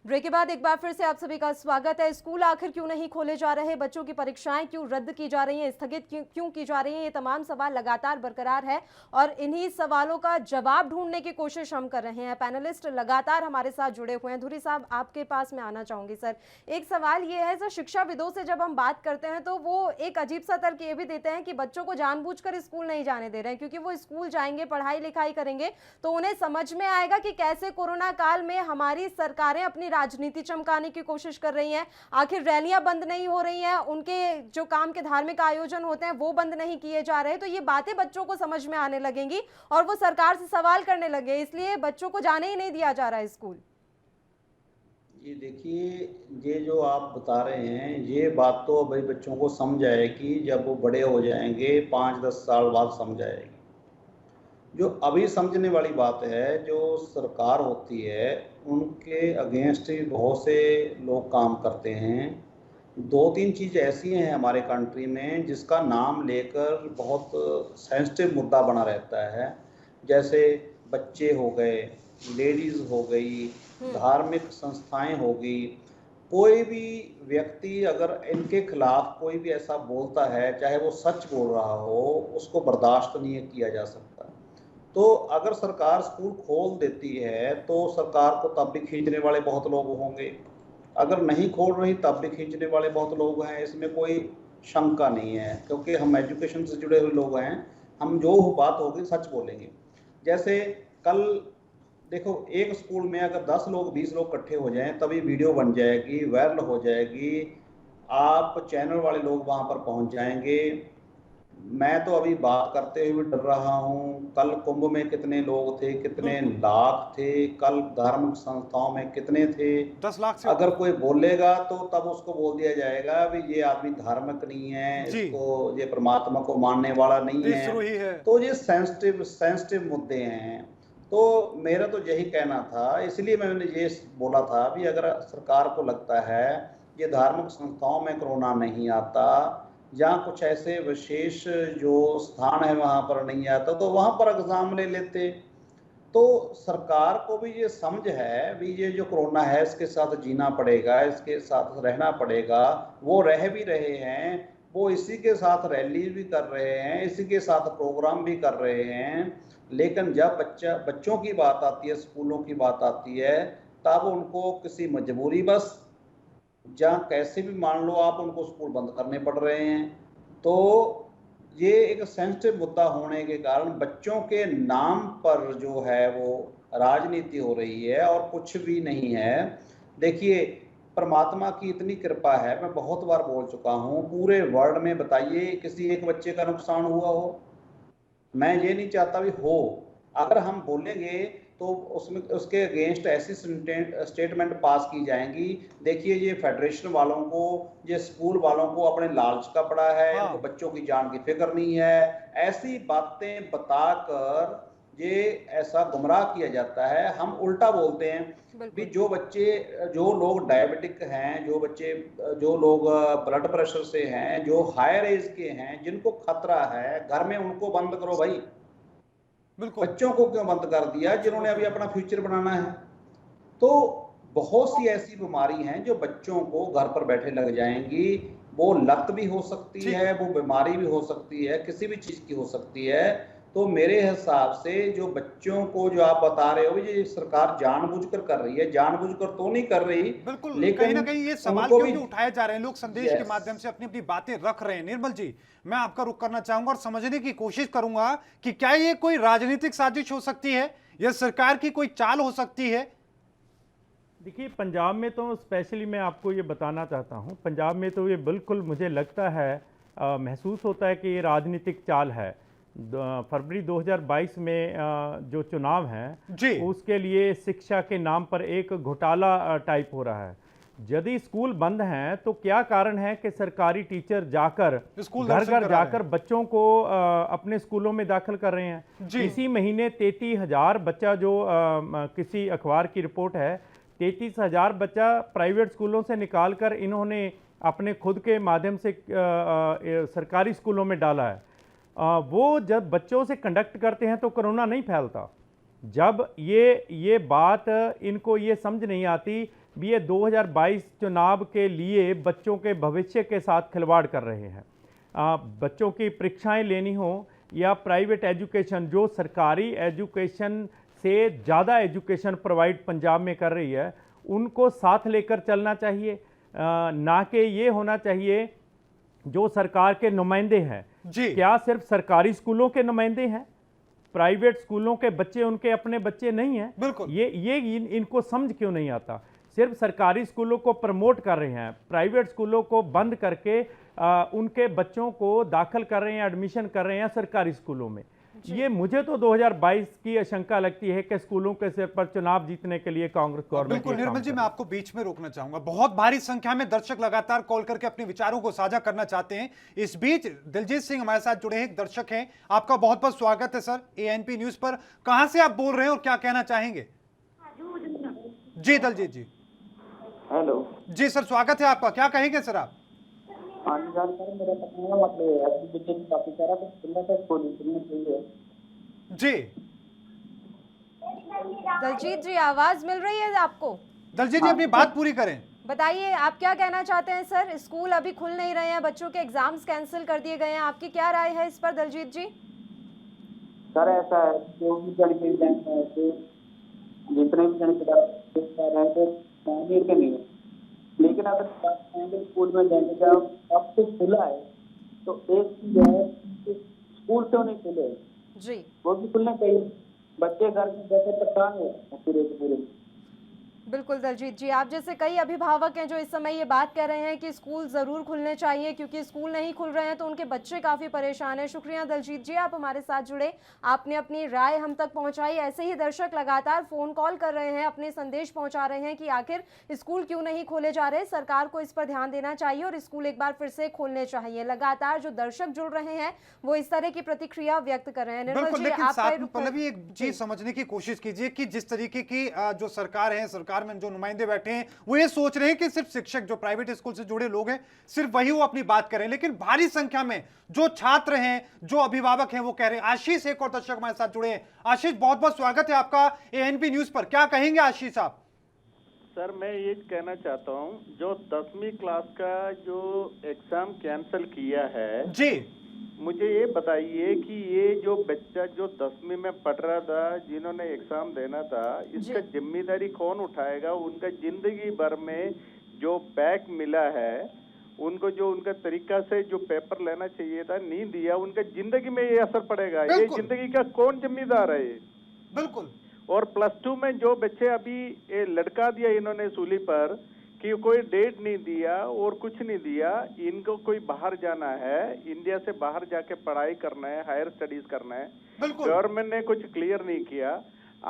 ब्रेक के बाद एक बार फिर से आप सभी का स्वागत है। स्कूल आखिर क्यों नहीं खोले जा रहे, बच्चों की परीक्षाएं क्यों रद्द की जा रही हैं, स्थगित क्यों की जा रही हैं, ये तमाम सवाल लगातार बरकरार है और इन्हीं सवालों का जवाब ढूंढने की कोशिश हम कर रहे हैं। पैनलिस्ट लगातार हमारे साथ जुड़े हुए हैं। धुरी साहब, आपके पास मैं आना चाहूंगी। सर, एक सवाल ये है, सर, शिक्षाविदों से जब हम बात करते हैं तो वो एक अजीब सा तर्क ये भी देते हैं कि बच्चों को जानबूझकर स्कूल नहीं जाने दे रहे हैं, क्योंकि वो स्कूल जाएंगे, पढ़ाई लिखाई करेंगे तो उन्हें समझ में आएगा कि कैसे कोरोना काल में हमारी सरकारें अपनी राजनीति चमकाने की कोशिश कर रही हैं। आखिर रैलियां बंद नहीं हो रही हैं, उनके जो काम के धार्मिक आयोजन होते हैं वो बंद नहीं किए जा रहे, तो ये बातें बच्चों को समझ में आने लगेंगी और वो सरकार से सवाल करने लगे, इसलिए बच्चों को जाने ही नहीं दिया जा रहा है स्कूल। ये देखिए, ये जो आप बता रहे हैं ये बात तो भाई बच्चों को समझ आएगी, जब वो बड़े हो जाएंगे 5-10 साल बाद समझ आएगी। जो अभी समझने वाली बात है, जो सरकार होती है उनके अगेंस्ट बहुत से लोग काम करते हैं। 2-3 चीज़ ऐसी हैं हमारे कंट्री में जिसका नाम लेकर बहुत सेंसिटिव मुद्दा बना रहता है, जैसे बच्चे हो गए, लेडीज़ हो गई, धार्मिक संस्थाएं हो गई। कोई भी व्यक्ति अगर इनके खिलाफ कोई भी ऐसा बोलता है, चाहे वो सच बोल रहा हो, उसको बर्दाश्त नहीं किया जा सकता। तो अगर सरकार स्कूल खोल देती है तो सरकार को तब भी खींचने वाले बहुत लोग होंगे, अगर नहीं खोल रही तब भी खींचने वाले बहुत लोग हैं, इसमें कोई शंका नहीं है, क्योंकि हम एजुकेशन से जुड़े हुए लोग हैं। हम जो बात होगी सच बोलेंगे। जैसे कल देखो, एक स्कूल में अगर 10 लोग 20 लोग इकट्ठे हो जाएं तभी वीडियो बन जाएगी, वायरल हो जाएगी, आप चैनल वाले लोग वहां पर पहुंच जाएंगे। मैं तो अभी बात करते हुए डर रहा हूँ, कल कुंभ में कितने लोग थे, कितने लाख थे, कल धार्मिक संस्थाओं में कितने थे, 10 लाख से। अगर कोई बोलेगा तो तब उसको बोल दिया जाएगा भी ये आदमी धार्मिक नहीं है, इसको ये परमात्मा को मानने वाला नहीं है। तो ये सेंसिटिव मुद्दे हैं। तो मेरा तो यही कहना था, इसलिए मैंने ये बोला था भी अगर सरकार को लगता है ये धार्मिक संस्थाओं में कोरोना नहीं आता या कुछ ऐसे विशेष जो स्थान है वहाँ पर नहीं आता, तो वहाँ पर एग्जाम ले लेते। तो सरकार को भी ये समझ है भी ये जो कोरोना है इसके साथ जीना पड़ेगा, इसके साथ रहना पड़ेगा। वो रह भी रहे हैं, वो इसी के साथ रैली भी कर रहे हैं, इसी के साथ प्रोग्राम भी कर रहे हैं। लेकिन जब बच्चों की बात आती है, स्कूलों की बात आती है, तब उनको किसी मजबूरी बस जहाँ कैसे भी मान लो आप उनको स्कूल बंद करने पड़ रहे हैं। तो ये एक सेंसिटिव मुद्दा होने के कारण बच्चों के नाम पर जो है वो राजनीति हो रही है और कुछ भी नहीं है। देखिए, परमात्मा की इतनी कृपा है, मैं बहुत बार बोल चुका हूँ, पूरे वर्ल्ड में बताइए किसी एक बच्चे का नुकसान हुआ हो? मैं ये नहीं चाहता भी हो। अगर हम बोलेंगे तो उसमें उसके अगेंस्ट ऐसी स्टेटमेंट पास की जाएंगी। देखिए, ये फेडरेशन वालों को, ये स्कूल वालों को अपने लालच का पड़ा है, इनको बच्चों की जान की फिक्र नहीं है। ऐसी बातें बताकर ये ऐसा गुमराह किया जाता है। हम उल्टा बोलते हैं भी जो लोग डायबिटिक हैं, जो लोग ब्लड प्रेशर से हैं, जो हायर एज के हैं, जिनको खतरा है, घर में उनको बंद करो भाई। बच्चों को क्यों बंद कर दिया जिन्होंने अभी अपना फ्यूचर बनाना है? तो बहुत सी ऐसी बीमारी हैं जो बच्चों को घर पर बैठे लग जाएंगी। वो लत भी हो सकती है, वो बीमारी भी हो सकती है, किसी भी चीज की हो सकती है। तो मेरे हिसाब से जो बच्चों को जो आप बता रहे हो, ये सरकार जानबूझकर कर रही है, जानबूझकर तो नहीं कर रही, बिल्कुल, लेकिन कहीं ना कहीं ये सवाल क्यों नहीं उठाए जा रहे हैं, लोग संदेश के माध्यम से अपनी अपनी बातें रख रहे हैं। निर्मल जी, मैं आपका रुख करना चाहूंगा और समझने की कोशिश करूंगा कि क्या ये कोई राजनीतिक साजिश हो सकती है या सरकार की कोई चाल हो सकती है? देखिए, पंजाब में तो स्पेशली मैं आपको ये बताना चाहता हूँ, पंजाब में तो ये बिल्कुल मुझे लगता है, महसूस होता है कि ये राजनीतिक चाल है। फरवरी 2022 में जो चुनाव हैं उसके लिए शिक्षा के नाम पर एक घोटाला टाइप हो रहा है। यदि स्कूल बंद हैं तो क्या कारण है कि सरकारी टीचर जाकर घर घर जाकर बच्चों को अपने स्कूलों में दाखिल कर रहे हैं। इसी महीने 33,000 बच्चा, जो किसी अखबार की रिपोर्ट है, 33,000 बच्चा प्राइवेट स्कूलों से निकालकर इन्होंने अपने खुद के माध्यम से सरकारी स्कूलों में डाला है। वो जब बच्चों से कंडक्ट करते हैं तो कोरोना नहीं फैलता। जब ये बात इनको ये समझ नहीं आती भी ये 2022 चुनाव के लिए बच्चों के भविष्य के साथ खिलवाड़ कर रहे हैं। बच्चों की परीक्षाएं लेनी हो या प्राइवेट एजुकेशन, जो सरकारी एजुकेशन से ज़्यादा एजुकेशन प्रोवाइड पंजाब में कर रही है, उनको साथ लेकर चलना चाहिए, ना कि ये होना चाहिए जो सरकार के नुमाइंदे हैं। क्या सिर्फ सरकारी स्कूलों के नुमाइंदे हैं? प्राइवेट स्कूलों के बच्चे उनके अपने बच्चे नहीं हैं? बिल्कुल। इनको समझ क्यों नहीं आता? सिर्फ सरकारी स्कूलों को प्रमोट कर रहे हैं, प्राइवेट स्कूलों को बंद करके उनके बच्चों को दाखिल कर रहे हैं, एडमिशन कर रहे हैं सरकारी स्कूलों में। ये मुझे तो 2022 की आशंका लगती है कि स्कूलों के सिर पर चुनाव जीतने के लिए कांग्रेस गवर्नमेंट। बिल्कुल निर्मल जी, मैं आपको बीच में रोकना चाहूंगा। बहुत भारी संख्या में दर्शक लगातार कॉल करके अपने विचारों को साझा करना चाहते हैं। इस बीच दिलजीत सिंह हमारे साथ जुड़े हैं, एक दर्शक हैं। आपका बहुत बहुत स्वागत है सर ANP न्यूज पर। कहां से आप बोल रहे हैं और क्या कहना चाहेंगे? जी दिलजीत जी। हेलो जी सर, स्वागत है आपका। क्या कहेंगे सर आप? हाँ जी सर, मेरा कहना मतलब है कि बच्चे काफी सारा कुछ सुनना था, सुनना चाहिए जी। दलजीत जी, आवाज मिल रही है आपको? दलजीत जी, अपनी बात पूरी करें। बताइए, आप क्या कहना चाहते हैं सर? स्कूल अभी खुल नहीं रहे हैं, बच्चों के एग्जाम्स कैंसिल कर दिए गए हैं, आपकी क्या राय है इस पर दलजीत जी? सर ऐसा है, जो भी जितने भी जन नहीं है, लेकिन अगर स्कूल में जाएंगे, जब अब कुछ खुला है तो एक चीज है, स्कूल क्यों नहीं खुले जी, वो भी खुलना चाहिए। बच्चे घर में जैसे परेशान हो पूरे। बिल्कुल दलजीत जी, आप जैसे कई अभिभावक हैं जो इस समय ये बात कह रहे हैं कि स्कूल ज़रूर खुलने चाहिए, क्योंकि स्कूल नहीं खुल रहे हैं तो उनके बच्चे काफ़ी परेशान हैं। शुक्रिया दलजीत जी, आप हमारे साथ जुड़े, आपने अपनी राय हम तक पहुंचाई। ऐसे ही दर्शक लगातार फ़ोन कॉल कर रहे हैं, अपने संदेश पहुंचा रहे हैं कि आखिर स्कूल क्यों नहीं खोले जा रहे। सरकार को इस पर ध्यान देना चाहिए और स्कूल एक बार फिर से खोलने चाहिए। लगातार जो दर्शक जुड़ रहे हैं वो इस तरह की प्रतिक्रिया व्यक्त कर रहे हैं। लेकिन साथ में पल्लवी एक चीज समझने की कोशिश कीजिए कि जिस तरीके की जो सरकार है, सरकार में एसोसिएशन जो नुमाइंदे बैठे हैं वो ये सोच रहे हैं कि सिर्फ शिक्षक जो प्राइवेट स्कूल से जुड़े लोग हैं सिर्फ वही वो अपनी बात करें, लेकिन भारी संख्या में जो छात्र हैं, जो अभिभावक हैं, वो कह रहे हैं। आशीष एक और दर्शक हमारे साथ जुड़े हैं। आशीष, बहुत बहुत स्वागत है आपका एएनपी न्यूज पर। क्या कहेंगे आशीष साहब? सर, मैं ये कहना चाहता हूँ, जो 10वीं क्लास का जो एग्जाम कैंसिल किया है जी, मुझे ये बताइए कि ये जो बच्चा जो 10वीं में पढ़ रहा था, जिन्होंने एग्जाम देना था, इसका जिम्मेदारी कौन उठाएगा? उनका जिंदगी भर में जो बैक मिला है, उनको जो उनका तरीका से जो पेपर लेना चाहिए था नहीं दिया, उनका जिंदगी में ये असर पड़ेगा। ये जिंदगी का कौन जिम्मेदार है? बिल्कुल। और +2 में जो बच्चे अभी ये लटका दिया इन्होंने सूली पर कि कोई डेट नहीं दिया और कुछ नहीं दिया, इनको कोई बाहर जाना है, इंडिया से बाहर जाके पढ़ाई करना है, हायर स्टडीज करना है, गवर्नमेंट ने कुछ क्लियर नहीं किया।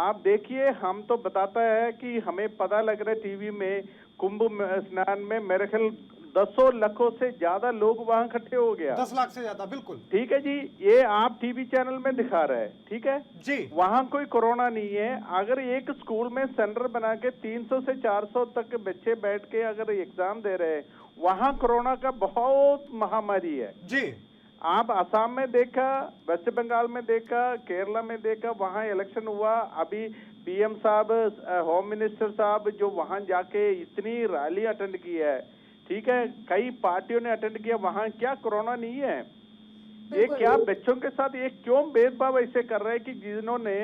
आप देखिए, हम तो बताता है कि हमें पता लग रहा है टीवी में, कुंभ स्नान में मेरे ख्याल 10 लाखों से ज्यादा लोग वहां इकट्ठे हो गया। 10 लाख से ज्यादा, बिल्कुल ठीक है जी। ये आप टीवी चैनल में दिखा रहे हैं, ठीक है जी। वहां कोई कोरोना नहीं है। अगर एक स्कूल में सेंटर बना के 300 से 400 तक बच्चे बैठ के अगर एग्जाम दे रहे हैं, वहां कोरोना का बहुत महामारी है जी। आप असम में देखा, वेस्ट बंगाल में देखा, केरला में देखा, वहां इलेक्शन हुआ। अभी पीएम साहब, होम मिनिस्टर साहब जो वहां जाके इतनी रैली अटेंड की है, ठीक है, कई पार्टियों ने अटेंड किया, वहां क्या कोरोना नहीं है? ये क्या बच्चों के साथ ये क्यों भेदभाव ऐसे कर रहे हैं कि जिन्होंने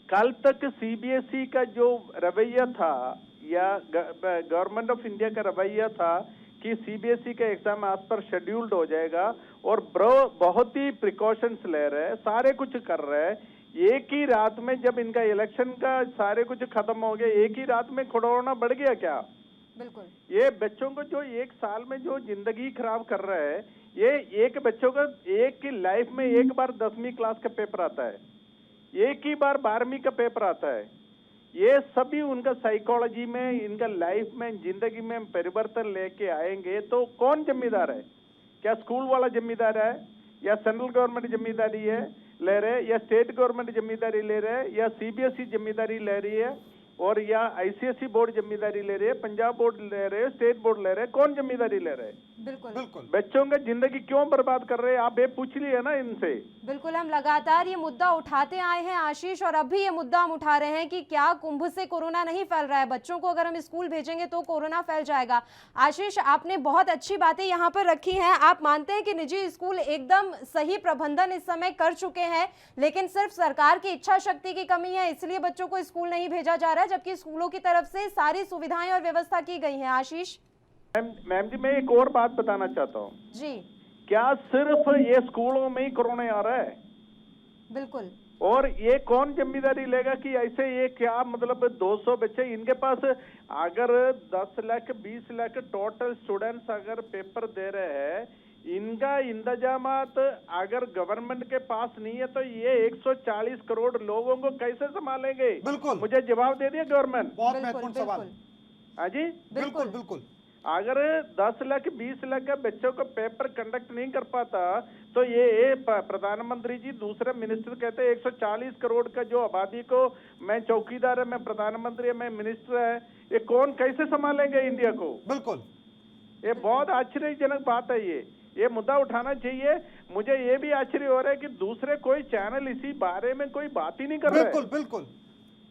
कल तक सीबीएसई का जो रवैया था या गवर्नमेंट ऑफ इंडिया का रवैया था कि सीबीएसई का एग्जाम आज पर शेड्यूल्ड हो जाएगा, और बहुत ही प्रिकॉशंस ले रहे हैं, सारे कुछ कर रहे हैं। एक ही रात में जब इनका इलेक्शन का सारे कुछ खत्म हो गया, एक ही रात में कोरोना बढ़ गया क्या? बिल्कुल। ये बच्चों को जो एक साल में जो जिंदगी खराब कर रहा है, ये एक बच्चों का एक की लाइफ में एक बार 10वीं क्लास का पेपर आता है, एक ही बार 12वीं का पेपर आता है। ये सभी उनका साइकोलॉजी में, इनका लाइफ में, जिंदगी में परिवर्तन लेके आएंगे तो कौन जिम्मेदार है? क्या स्कूल वाला जिम्मेदार है, या सेंट्रल गवर्नमेंट जिम्मेदारी है ले रहे, या स्टेट गवर्नमेंट जिम्मेदारी ले रहे, या सीबीएसई जिम्मेदारी ले रही है, और या आईसीएसई बोर्ड जिम्मेदारी ले रहे हैं, पंजाब बोर्ड ले रहे हैं, स्टेट बोर्ड ले रहे हैं, कौन जिम्मेदारी ले रहे हैं? बिल्कुल बिल्कुल। बच्चों का जिंदगी क्यों बर्बाद कर रहे हैं? आप ये पूछ लिए ना इनसे। बिल्कुल, हम लगातार ये मुद्दा उठाते आए हैं आशीष, और अभी ये मुद्दा हम उठा रहे हैं कि क्या कुंभ से कोरोना नहीं फैल रहा है? बच्चों को अगर हम स्कूल भेजेंगे तो कोरोना फैल जाएगा। आशीष, आपने बहुत अच्छी बातें यहाँ पर रखी हैं। आप मानते हैं कि निजी स्कूल एकदम सही प्रबंधन इस समय कर चुके हैं, लेकिन सिर्फ सरकार की इच्छा शक्ति की कमी है, इसलिए बच्चों को स्कूल नहीं भेजा जा रहा है, जबकि स्कूलों की तरफ से सारी सुविधाएं और व्यवस्था की गई है। आशीष मैम जी, मैं एक और बात बताना चाहता हूँ जी। क्या सिर्फ ये स्कूलों में ही कोरोना आ रहा है? बिल्कुल। और ये कौन जिम्मेदारी लेगा कि ऐसे ये क्या मतलब 200 बच्चे इनके पास, अगर 10 लाख 20 लाख टोटल स्टूडेंट्स अगर पेपर दे रहे हैं, इनका इंतजामात अगर गवर्नमेंट के पास नहीं है तो ये 140 करोड़ लोगों को कैसे संभालेंगे? बिल्कुल, मुझे जवाब दे दिया गवर्नमेंट। बहुत महत्वपूर्ण सवाल। हाँ जी, बिल्कुल बिल्कुल। अगर 10 लाख 20 लाख का बच्चों का पेपर कंडक्ट नहीं कर पाता तो ये प्रधानमंत्री जी, दूसरे मिनिस्टर कहते हैं 140 करोड़ का जो आबादी को, मैं चौकीदार है, मैं प्रधानमंत्री है, मैं मिनिस्टर है, ये कौन कैसे संभालेंगे इंडिया को? बिल्कुल, ये बहुत आश्चर्यजनक बात है। ये मुद्दा उठाना चाहिए। मुझे ये भी आश्चर्य हो रहा है कि दूसरे कोई चैनल इसी बारे में कोई बात ही नहीं कर रहे। बिल्कुल बिल्कुल।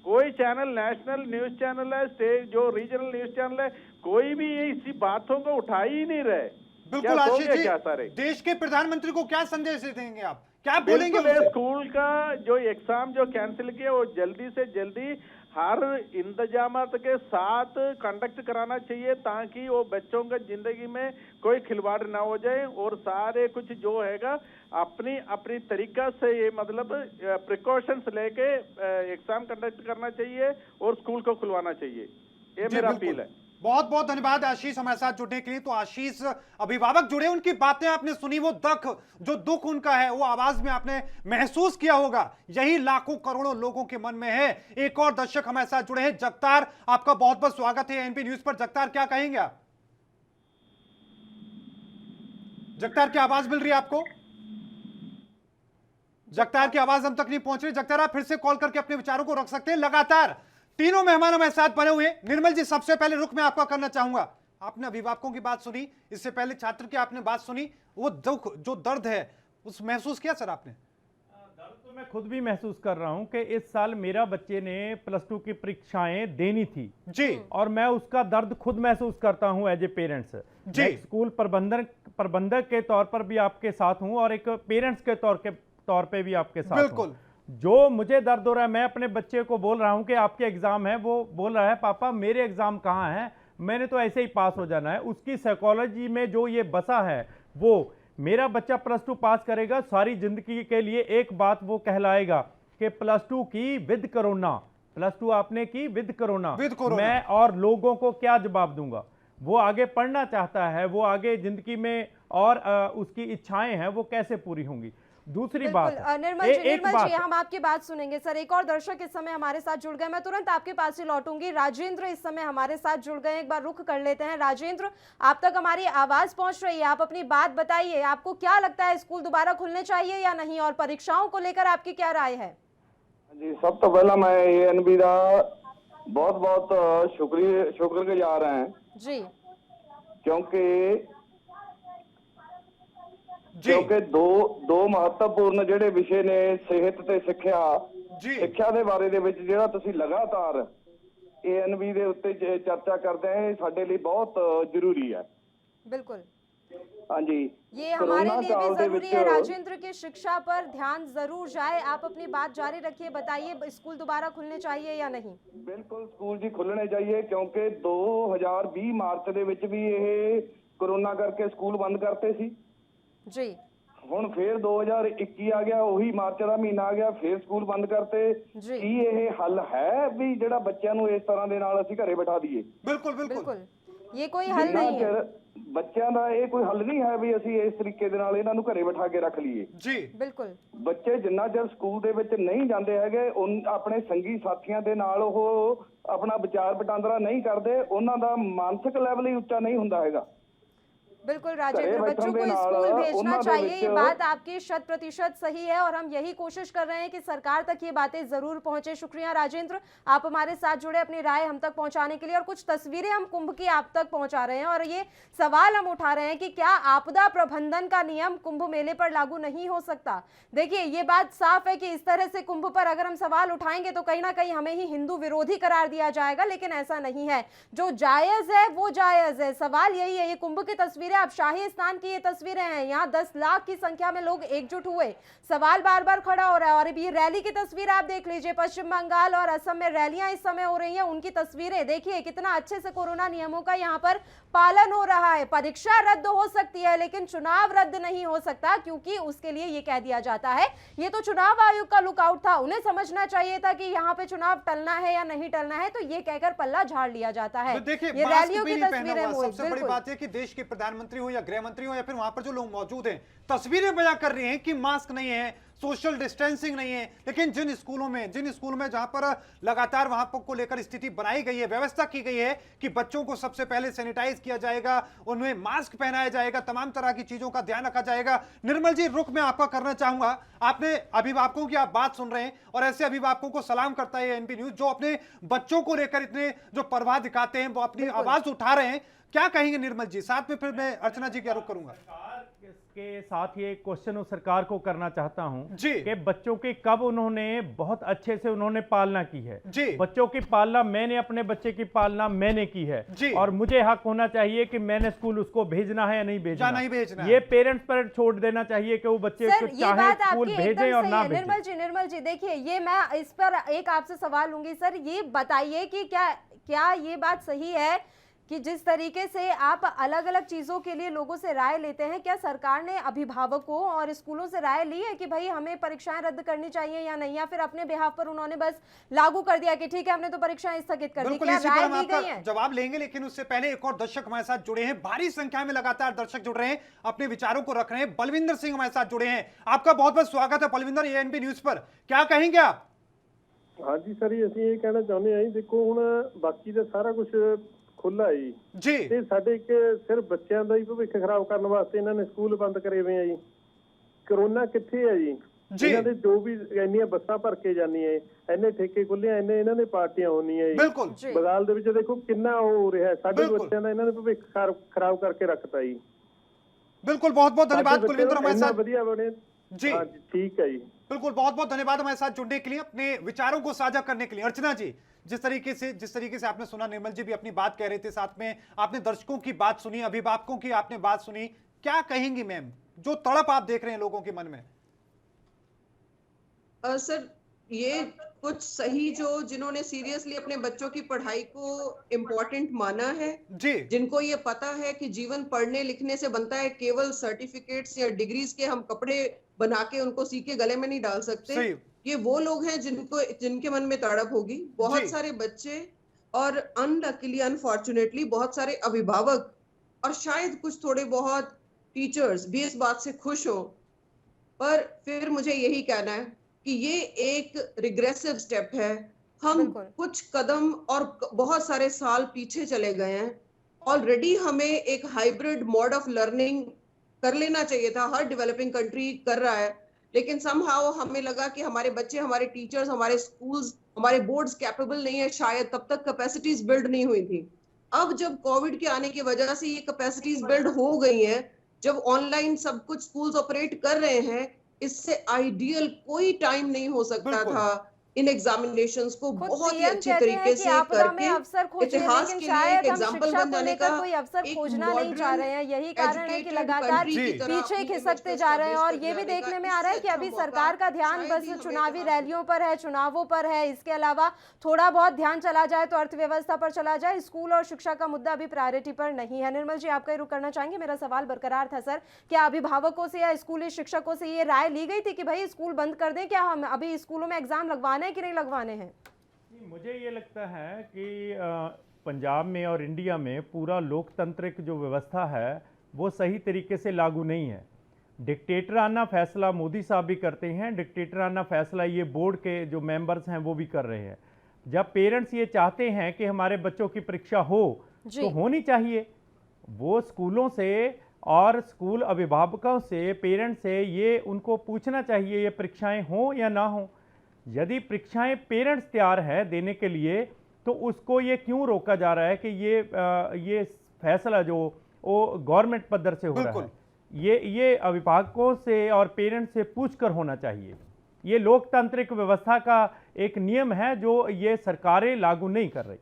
कोई चैनल, नेशनल न्यूज चैनल है, स्टेट जो रीजनल न्यूज चैनल है, कोई भी ये इसी बातों को उठा ही नहीं रहे। बिल्कुल आशीष जी, क्या सारे देश के प्रधानमंत्री को क्या संदेश देंगे आप? क्या बोलेंगे? स्कूल का जो एग्जाम जो कैंसिल किया वो जल्दी से जल्दी हर इंतजामात के साथ कंडक्ट कराना चाहिए, ताकि वो बच्चों का जिंदगी में कोई खिलवाड़ ना हो जाए, और सारे कुछ जो हैगा अपनी अपनी तरीका से ये मतलब प्रिकॉशंस लेके एग्जाम कंडक्ट करना चाहिए और स्कूल को खुलवाना चाहिए। ये मेरा अपील है। बहुत बहुत धन्यवाद आशीष हमारे साथ जुड़ने के लिए। तो आशीष अभिभावक जुड़े, उनकी बातें आपने सुनी, वो जो दुख उनका है वो आवाज में आपने महसूस किया होगा। यही लाखों करोड़ों लोगों के मन में है। एक और दर्शक हमारे साथ जुड़े हैं, जगतार, आपका बहुत बहुत स्वागत है एनपी न्यूज पर। जगतार, क्या कहेंगे आप? जगतार की आवाज मिल रही है आपको? जगतार की आवाज हम तक नहीं पहुंच रही। जगतार, आप फिर से कॉल करके अपने विचारों को रख सकते हैं। लगातार तीनों मेहमान हमारे साथ बने हुए। निर्मल जी, सबसे पहले रुख मैं आपका करना चाहूंगा। आपने अभिभावकों की बात सुनी, इससे पहले छात्र की आपने बात सुनी, वो दुख जो दर्द है उस महसूस किया सर आपने? दर्द तो मैं खुद भी महसूस कर रहा हूं कि इस साल मेरा बच्चे ने +2 की परीक्षाएं देनी थी जी, और मैं उसका दर्द खुद महसूस करता हूं एज ए पेरेंट्स जी। मैं स्कूल प्रबंधक के तौर पर भी आपके साथ हूं और एक पेरेंट्स के तौर पे भी आपके साथ बिल्कुल। हूं। जो मुझे दर्द हो रहा है, मैं अपने बच्चे को बोल रहा हूं कि आपके एग्जाम है, वो बोल रहा है पापा मेरे एग्जाम कहाँ है, मैंने तो ऐसे ही पास हो जाना है। उसकी साइकोलॉजी में जो ये बसा है, वो मेरा बच्चा +2 पास करेगा, सारी जिंदगी के लिए एक बात वो कहलाएगा कि +2 की विद कोरोना, +2 आपने की विद कोरोना। मैं और लोगों को क्या जवाब दूंगा? वो आगे पढ़ना चाहता है, वो आगे जिंदगी में और उसकी इच्छाएं हैं, वो कैसे पूरी होंगी? दूसरी बात, निर्मल जी हम आपकी बात सुनेंगे। सर, एक और दर्शक इस समय हमारे साथ जुड़ गए, मैं तुरंत आपके पास ही लौटूंगी। राजेंद्र इस समय हमारे साथ जुड़ गए, एक बार रुख कर लेते हैं। राजेंद्र, आप तक हमारी आवाज पहुंच रही है, आप अपनी बात बताइए। आपको क्या लगता है, स्कूल दोबारा खुलने चाहिए या नहीं, और परीक्षाओं को लेकर आपकी क्या राय है? जी, सब तो पहला मैं एएनबी का बहुत बहुत शुक्रगुजार हैं जी, क्योंकि दो महत्वपूर्ण ਜਿਹੜੇ ਵਿਸ਼ੇ ਨੇ ਸਿਹਤ ਤੇ ਸਿੱਖਿਆ ਦੇ ਬਾਰੇ ਦੇ ਵਿੱਚ ਜਿਹੜਾ ਤੁਸੀਂ ਲਗਾਤਾਰ एएनबी ਦੇ ਉੱਤੇ ਚਰਚਾ ਕਰਦੇ हैं, ਸਾਡੇ ਲਈ बहुत जरूरी है। बिल्कुल। हाँ जी, ये हमारे लिए भी जरूरी है राजेंद्र की शिक्षा पर ध्यान जरूर जाए। आप अपनी बात जारी रखिए, बताइए स्कूल दोबारा खुलने चाहिए या नहीं? बिल्कुल स्कूल जी खुलने चाहिए, क्योंकि 2020 मार्च ਦੇ ਵਿੱਚ ਵੀ ਇਹ कोरोना करके स्कूल बंद करते ਸੀ जी। ਹੁਣ ਫੇਰ 2021 ਆ ਗਿਆ, ਉਹੀ ਮਾਰਚ ਦਾ ਮਹੀਨਾ ਆ ਗਿਆ, ਫੇਰ ਸਕੂਲ ਬੰਦ ਕਰਤੇ। ਕੀ ਇਹ ਹੱਲ ਹੈ ਵੀ ਜਿਹੜਾ ਬੱਚਿਆਂ ਨੂੰ ਇਸ ਤਰ੍ਹਾਂ ਦੇ ਨਾਲ ਅਸੀਂ ਘਰੇ ਬਿਠਾ ਦਈਏ? ਬਿਲਕੁਲ ਬਿਲकुल, ये कोई हल नहीं है। ਬੱਚਿਆਂ ਦਾ ਇਹ ਕੋਈ ਹੱਲ ਨਹੀਂ ਹੈ ਵੀ ਅਸੀਂ ਇਸ ਤਰੀਕੇ ਦੇ ਨਾਲ ਇਹਨਾਂ ਨੂੰ ਘਰੇ ਬਿਠਾ ਕੇ ਰੱਖ ਲਈਏ। ਜੀ ਬਿਲਕੁਲ। ਬੱਚੇ ਜਿੰਨਾ ਚਿਰ ਸਕੂਲ ਦੇ ਵਿੱਚ ਨਹੀਂ ਜਾਂਦੇ ਹੈਗੇ, ਆਪਣੇ ਸੰਗੀ ਸਾਥੀਆਂ ਦੇ ਨਾਲ ਉਹ ਆਪਣਾ ਵਿਚਾਰ ਵਟਾਂਦਰਾ नहीं ਕਰਦੇ, ਉਹਨਾਂ ਦਾ ਮਾਨਸਿਕ ਲੈਵਲ ਹੀ ਉੱਚਾ नहीं ਹੁੰਦਾ ਹੈਗਾ। बिल्कुल राजेंद्र, बच्चों को स्कूल भेजना चाहिए, ये बात आपकी 100% सही है और हम यही कोशिश कर रहे हैं कि सरकार तक ये बातें जरूर पहुंचे। शुक्रिया राजेंद्र, आप हमारे साथ जुड़े अपनी राय हम तक पहुंचाने के लिए, और कुछ तस्वीरें हम कुंभ की आप तक पहुंचा रहे हैं और ये सवाल हम उठा रहे हैं कि क्या आपदा प्रबंधन का नियम कुंभ मेले पर लागू नहीं हो सकता। देखिए, ये बात साफ है कि इस तरह से कुंभ पर अगर हम सवाल उठाएंगे तो कहीं ना कहीं हमें ही हिंदू विरोधी करार दिया जाएगा, लेकिन ऐसा नहीं है। जो जायज है वो जायज है। सवाल यही है, ये कुंभ की तस्वीरें, आप शाही स्नान की ये तस्वीरें हैं, यहाँ 10 लाख की संख्या में लोग एकजुट हुए। सवाल बार बार खड़ा हो रहा है। और अभी रैली की तस्वीर आप देख लीजिए, पश्चिम बंगाल और असम में रैलियां इस समय हो रही हैं, उनकी तस्वीरें देखिए, कितना अच्छे से कोरोना नियमों का यहाँ पर पालन हो रहा है। परीक्षा रद्द हो सकती है लेकिन चुनाव रद्द नहीं हो सकता, क्योंकि उसके लिए ये कह दिया जाता है, ये तो चुनाव आयोग का लुकआउट था, उन्हें समझना चाहिए था कि यहाँ पे चुनाव टलना है या नहीं टलना है, तो ये कहकर पल्ला झाड़ लिया जाता है। ये रैलियों की तस्वीरें, सबसे बड़ी बात है कि देश के प्रधानमंत्री हो या गृह मंत्री हो या फिर वहां पर जो लोग मौजूद हैं, तस्वीरें बयां कर रही हैं कि मास्क नहीं है, सोशल डिस्टेंसिंग नहीं है। लेकिन जिन स्कूलों में जहां पर लगातार वहां को लेकर स्थिति बनाई गई है, व्यवस्था की गई है कि बच्चों को सबसे पहले सैनिटाइज किया जाएगा, उन्हें मास्क पहनाया जाएगा, तमाम तरह की चीजों का ध्यान रखा जाएगा। निर्मल जी, रुख मैं आपका करना चाहूंगा। आपने अभिभावकों की आप बात सुन रहे हैं और ऐसे अभिभावकों को सलाम करता है एनपी न्यूज, जो अपने बच्चों को लेकर इतने जो परवाह दिखाते हैं, वो अपनी आवाज उठा रहे हैं। क्या कहेंगे निर्मल जी? साथ में फिर मैं अर्चना जी का रुख करूंगा। के साथ ये क्वेश्चन सरकार को करना चाहता हूं जी कि बच्चों की कब उन्होंने बहुत अच्छे से उन्होंने पालना की है जी। बच्चों की पालना, मैंने अपने बच्चे की पालना मैंने की है जी। और मुझे हक होना चाहिए कि मैंने स्कूल उसको भेजना है या नहीं भेजना, है। ये पेरेंट्स पर छोड़ देना चाहिए कि वो बच्चे को चाहे स्कूल भेजें और ना भेजें। निर्मल जी देखिए, ये मैं इस पर एक आपसे सवाल लूंगी। सर, ये बताइए कि क्या ये बात सही है कि जिस तरीके से आप अलग अलग चीजों के लिए लोगों से राय लेते हैं, क्या सरकार ने अभिभावकों और स्कूलों से राय ली है कि भाई हमें परीक्षाएं रद्द करनी चाहिए या नहीं, या फिर अपने बिहाफ पर उन्होंने बस लागू कर दिया कि ठीक है हमने तो परीक्षाएं स्थगित कर दी? क्या राय दी गई है? जवाब लेंगे, लेकिन उससे पहले एक और दर्शक हमारे साथ जुड़े हैं, भारी संख्या में लगातार दर्शक जुड़ रहे हैं, अपने विचारों को रख रहे हैं। बलविंदर सिंह हमारे साथ जुड़े हैं, आपका बहुत बहुत स्वागत है बलविंदर एएनबी न्यूज पर। क्या कहेंगे आप? हाँ जी सर, ਅਸੀਂ ਇਹ ਕਹਿਣਾ ਚਾਹੁੰਦੇ ਹਾਂ ਜੀ, ਦੇਖੋ ਹੁਣ ਬਾਕੀ ਦਾ ਸਾਰਾ ਕੁਝ ਖੁੱਲਾ ਹੈ ਜੀ, ਤੇ ਸਾਡੇ ਇੱਕ ਸਿਰਫ ਬੱਚਿਆਂ ਦਾ ਹੀ ਭਵਿੱਖ ਖਰਾਬ ਕਰਨ ਵਾਸਤੇ ਇਹਨਾਂ ਨੇ ਸਕੂਲ ਬੰਦ ਕਰੇ ਹੋਏ ਆ ਜੀ। ਕਰੋਨਾ ਕਿੱਥੇ ਹੈ ਜੀ? ਇਹਨਾਂ ਦੇ ਜੋ ਵੀ ਇੰਨੀਆਂ ਬੱਸਾਂ ਭਰ ਕੇ ਜਾਂਦੀਆਂ, ਇੰਨੇ ਠੇਕੇ ਖੁੱਲੇ, ਇੰਨੇ ਇਹਨਾਂ ਨੇ ਪਾਰਟੀਆਂ ਹੋਣੀਆਂ। ਬਿਲਕੁਲ ਬਗਾਲ ਦੇ ਵਿੱਚ ਦੇਖੋ ਕਿੰਨਾ ਉਹ ਹੋ ਰਿਹਾ, ਸਾਡੇ ਬੱਚਿਆਂ ਦਾ ਇਹਨਾਂ ਨੇ ਭਵਿੱਖ ਖਰਾਬ ਕਰਕੇ ਰੱਖਤਾ ਜੀ। बिल्कुल, बहुत बहुत धन्यवाद कुलविंदर हमारे साथ। बढ़िया बने जी ठीक है जी, बिल्कुल, बहुत बहुत धन्यवाद हमारे साथ जुड़ने के लिए, अपने विचारों को साझा करने के लिए। अर्चना जी, जिस तरीके से आपने सुना, निर्मल जी भी अपनी बात कह रहे थे, साथ में आपने दर्शकों की बात सुनी, अभिभावकों की आपने बात सुनी, क्या कहेंगी मैम, जो तड़प आप देख रहे हैं लोगों के मन में? सर, ये कुछ सही जो जिन्होंने सीरियसली अपने बच्चों की पढ़ाई को इम्पोर्टेंट माना है जी, जिनको ये पता है कि जीवन पढ़ने लिखने से बनता है, केवल सर्टिफिकेट्स या डिग्रीज के हम कपड़े बना के उनको सी के गले में नहीं डाल सकते। ये वो लोग हैं जिनके मन में तड़प होगी। बहुत सारे बच्चे और अनलकीली अनफॉर्चुनेटली बहुत सारे अभिभावक और शायद कुछ थोड़े बहुत टीचर्स भी इस बात से खुश हो, पर फिर मुझे यही कहना है कि ये एक रिग्रेसिव स्टेप है। हम कुछ कदम और बहुत सारे साल पीछे चले गए हैं। ऑलरेडी हमें एक हाइब्रिड मोड ऑफ लर्निंग कर लेना चाहिए था, हर डेवलपिंग कंट्री कर रहा है, लेकिन समहाउ हमें लगा कि हमारे बच्चे, हमारे टीचर्स, हमारे स्कूल्स, हमारे बोर्ड्स कैपेबल नहीं है, शायद तब तक कैपेसिटीज बिल्ड नहीं हुई थी। अब जब कोविड के आने की वजह से ये कैपेसिटीज बिल्ड हो गई हैं, जब ऑनलाइन सब कुछ स्कूल्स ऑपरेट कर रहे हैं, इससे आइडियल कोई टाइम नहीं हो सकता था इन एग्जामिनेशंस को बहुत ही अच्छे तरीके से करके इतिहास के लिए एक एग्जाम्पल बन जाने का कोई अवसर खोजना नहीं चाह रहे हैं। यही कारण है कि लगातार पीछे खिसकते जा रहे हैं। और ये भी देखने में आ रहा है कि अभी सरकार का ध्यान बस चुनावी रैलियों पर है, चुनावों पर है। इसके अलावा थोड़ा बहुत ध्यान चला जाए तो अर्थव्यवस्था पर चला जाए, स्कूल और शिक्षा का मुद्दा अभी प्रायोरिटी पर नहीं है। निर्मल जी, आपका रुख करना चाहेंगे? मेरा सवाल बरकरार था सर, क्या अभिभावकों से या स्कूली शिक्षकों से ये राय ली गई थी कि भाई स्कूल बंद कर दें, क्या हम अभी स्कूलों में एग्जाम लगवाने कि नहीं लगवाने हैं? मुझे ये लगता है कि पंजाब में और इंडिया में पूरा लोकतांत्रिक जो व्यवस्था है वो सही तरीके से लागू नहीं है। डिक्टेटराना फैसला मोदी साहब भी करते हैं, डिक्टेटराना फैसला ये बोर्ड के जो मेंबर्स हैं वो भी कर रहे हैं। जब पेरेंट्स ये चाहते हैं कि हमारे बच्चों की परीक्षा हो तो होनी चाहिए। वो स्कूलों से और स्कूल अभिभावकों से, पेरेंट्स से ये उनको पूछना चाहिए ये परीक्षाएं हों या ना हों। यदि परीक्षाएं पेरेंट्स तैयार है देने के लिए तो उसको ये क्यों रोका जा रहा है कि ये फैसला जो वो गवर्नमेंट पद्धर से हो रहा है, ये अभिभावकों से और पेरेंट्स से पूछकर होना चाहिए। ये लोकतांत्रिक व्यवस्था का एक नियम है जो ये सरकारें लागू नहीं कर रही।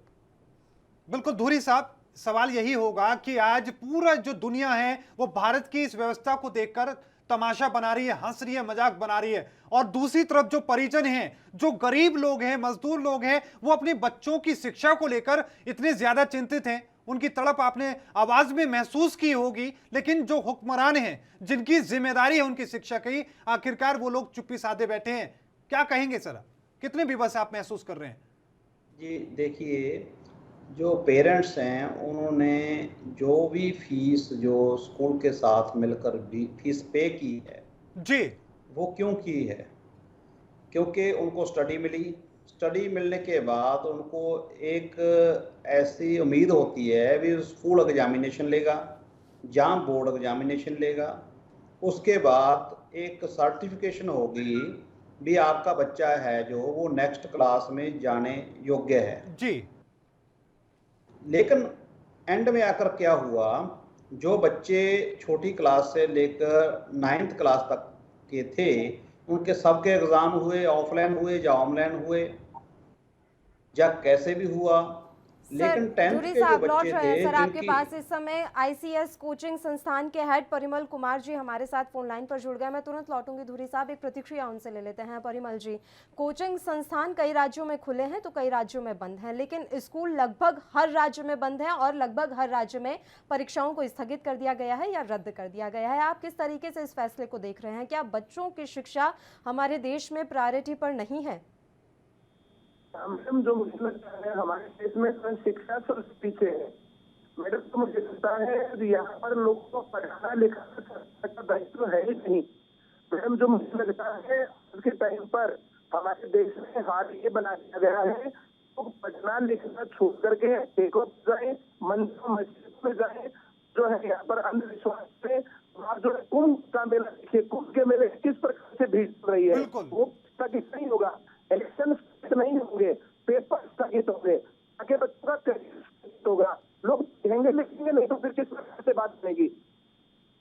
बिल्कुल धूरी साहब, सवाल यही होगा कि आज पूरा जो दुनिया है वो भारत की इस व्यवस्था को देखकर तमाशा बना रही है, हंस रही है, मजाक बना रही है, और दूसरी तरफ जो परिजन हैं, जो गरीब लोग हैं, मजदूर लोग हैं, वो अपने बच्चों की शिक्षा को लेकर इतने ज्यादा चिंतित हैं। उनकी तड़प आपने आवाज में महसूस की होगी, लेकिन जो हुक्मरान हैं, जिनकी जिम्मेदारी है उनकी शिक्षा की, आखिरकार वो लोग चुप्पी साधे बैठे हैं। क्या कहेंगे सर, कितने विवश आप महसूस कर रहे हैं? जी देखिए, जो पेरेंट्स हैं उन्होंने जो भी फीस जो स्कूल के साथ मिलकर भी फीस पे की है जी, वो क्यों की है? क्योंकि उनको स्टडी मिली, स्टडी मिलने के बाद उनको एक ऐसी उम्मीद होती है भी स्कूल एग्जामिनेशन लेगा, जहाँ बोर्ड एग्जामिनेशन लेगा, उसके बाद एक सर्टिफिकेशन होगी भी आपका बच्चा है जो वो नेक्स्ट क्लास में जाने योग्य है जी। लेकिन एंड में आकर क्या हुआ, जो बच्चे छोटी क्लास से लेकर 9th क्लास तक के थे उनके सबके एग्जाम हुए, ऑफलाइन हुए या ऑनलाइन हुए, या कैसे भी हुआ, लेकिन 10th के जो बच्चे थे सर आपके पास इस समय आईसीएस कोचिंग संस्थान के हेड परिमल कुमार जी हमारे साथ फोन लाइन पर जुड़ गए। मैं तुरंत लौटूंगी धुरी साहब, एक प्रतिक्रिया उनसे ले लेते हैं। परिमल जी, कोचिंग संस्थान कई राज्यों में खुले हैं तो कई राज्यों में बंद हैं, लेकिन स्कूल लगभग हर राज्य में बंद हैं और लगभग हर राज्य में परीक्षाओं को स्थगित कर दिया गया है या रद्द कर दिया गया है। आप किस तरीके से इस फैसले को देख रहे हैं? क्या बच्चों की शिक्षा हमारे देश में प्रायोरिटी पर नहीं है? मैडम, जो मुझे लगता है हमारे देश में शिक्षा सबसे पीछे है। मैडम, तो मुझे लगता है यहाँ पर लोगों को पढ़ाना लिखाना का दायित्व है ही नहीं। मैडम, जो मुझे लगता है उसके टाइम पर हमारे देश में हाल ये बना दिया गया है तो पढ़ना लिखना छोड़ करके एक जाए, मंदिर मस्जिद में जाए, जो है यहाँ पर अंधविश्वास पे आप जो है कुंभ का मेला देखिए, कुंभ के मेले किस प्रकार से भीड़ रही है। कहेंगे लिखेंगे, नहीं तो फिर किस प्रकार से बात बनेगी।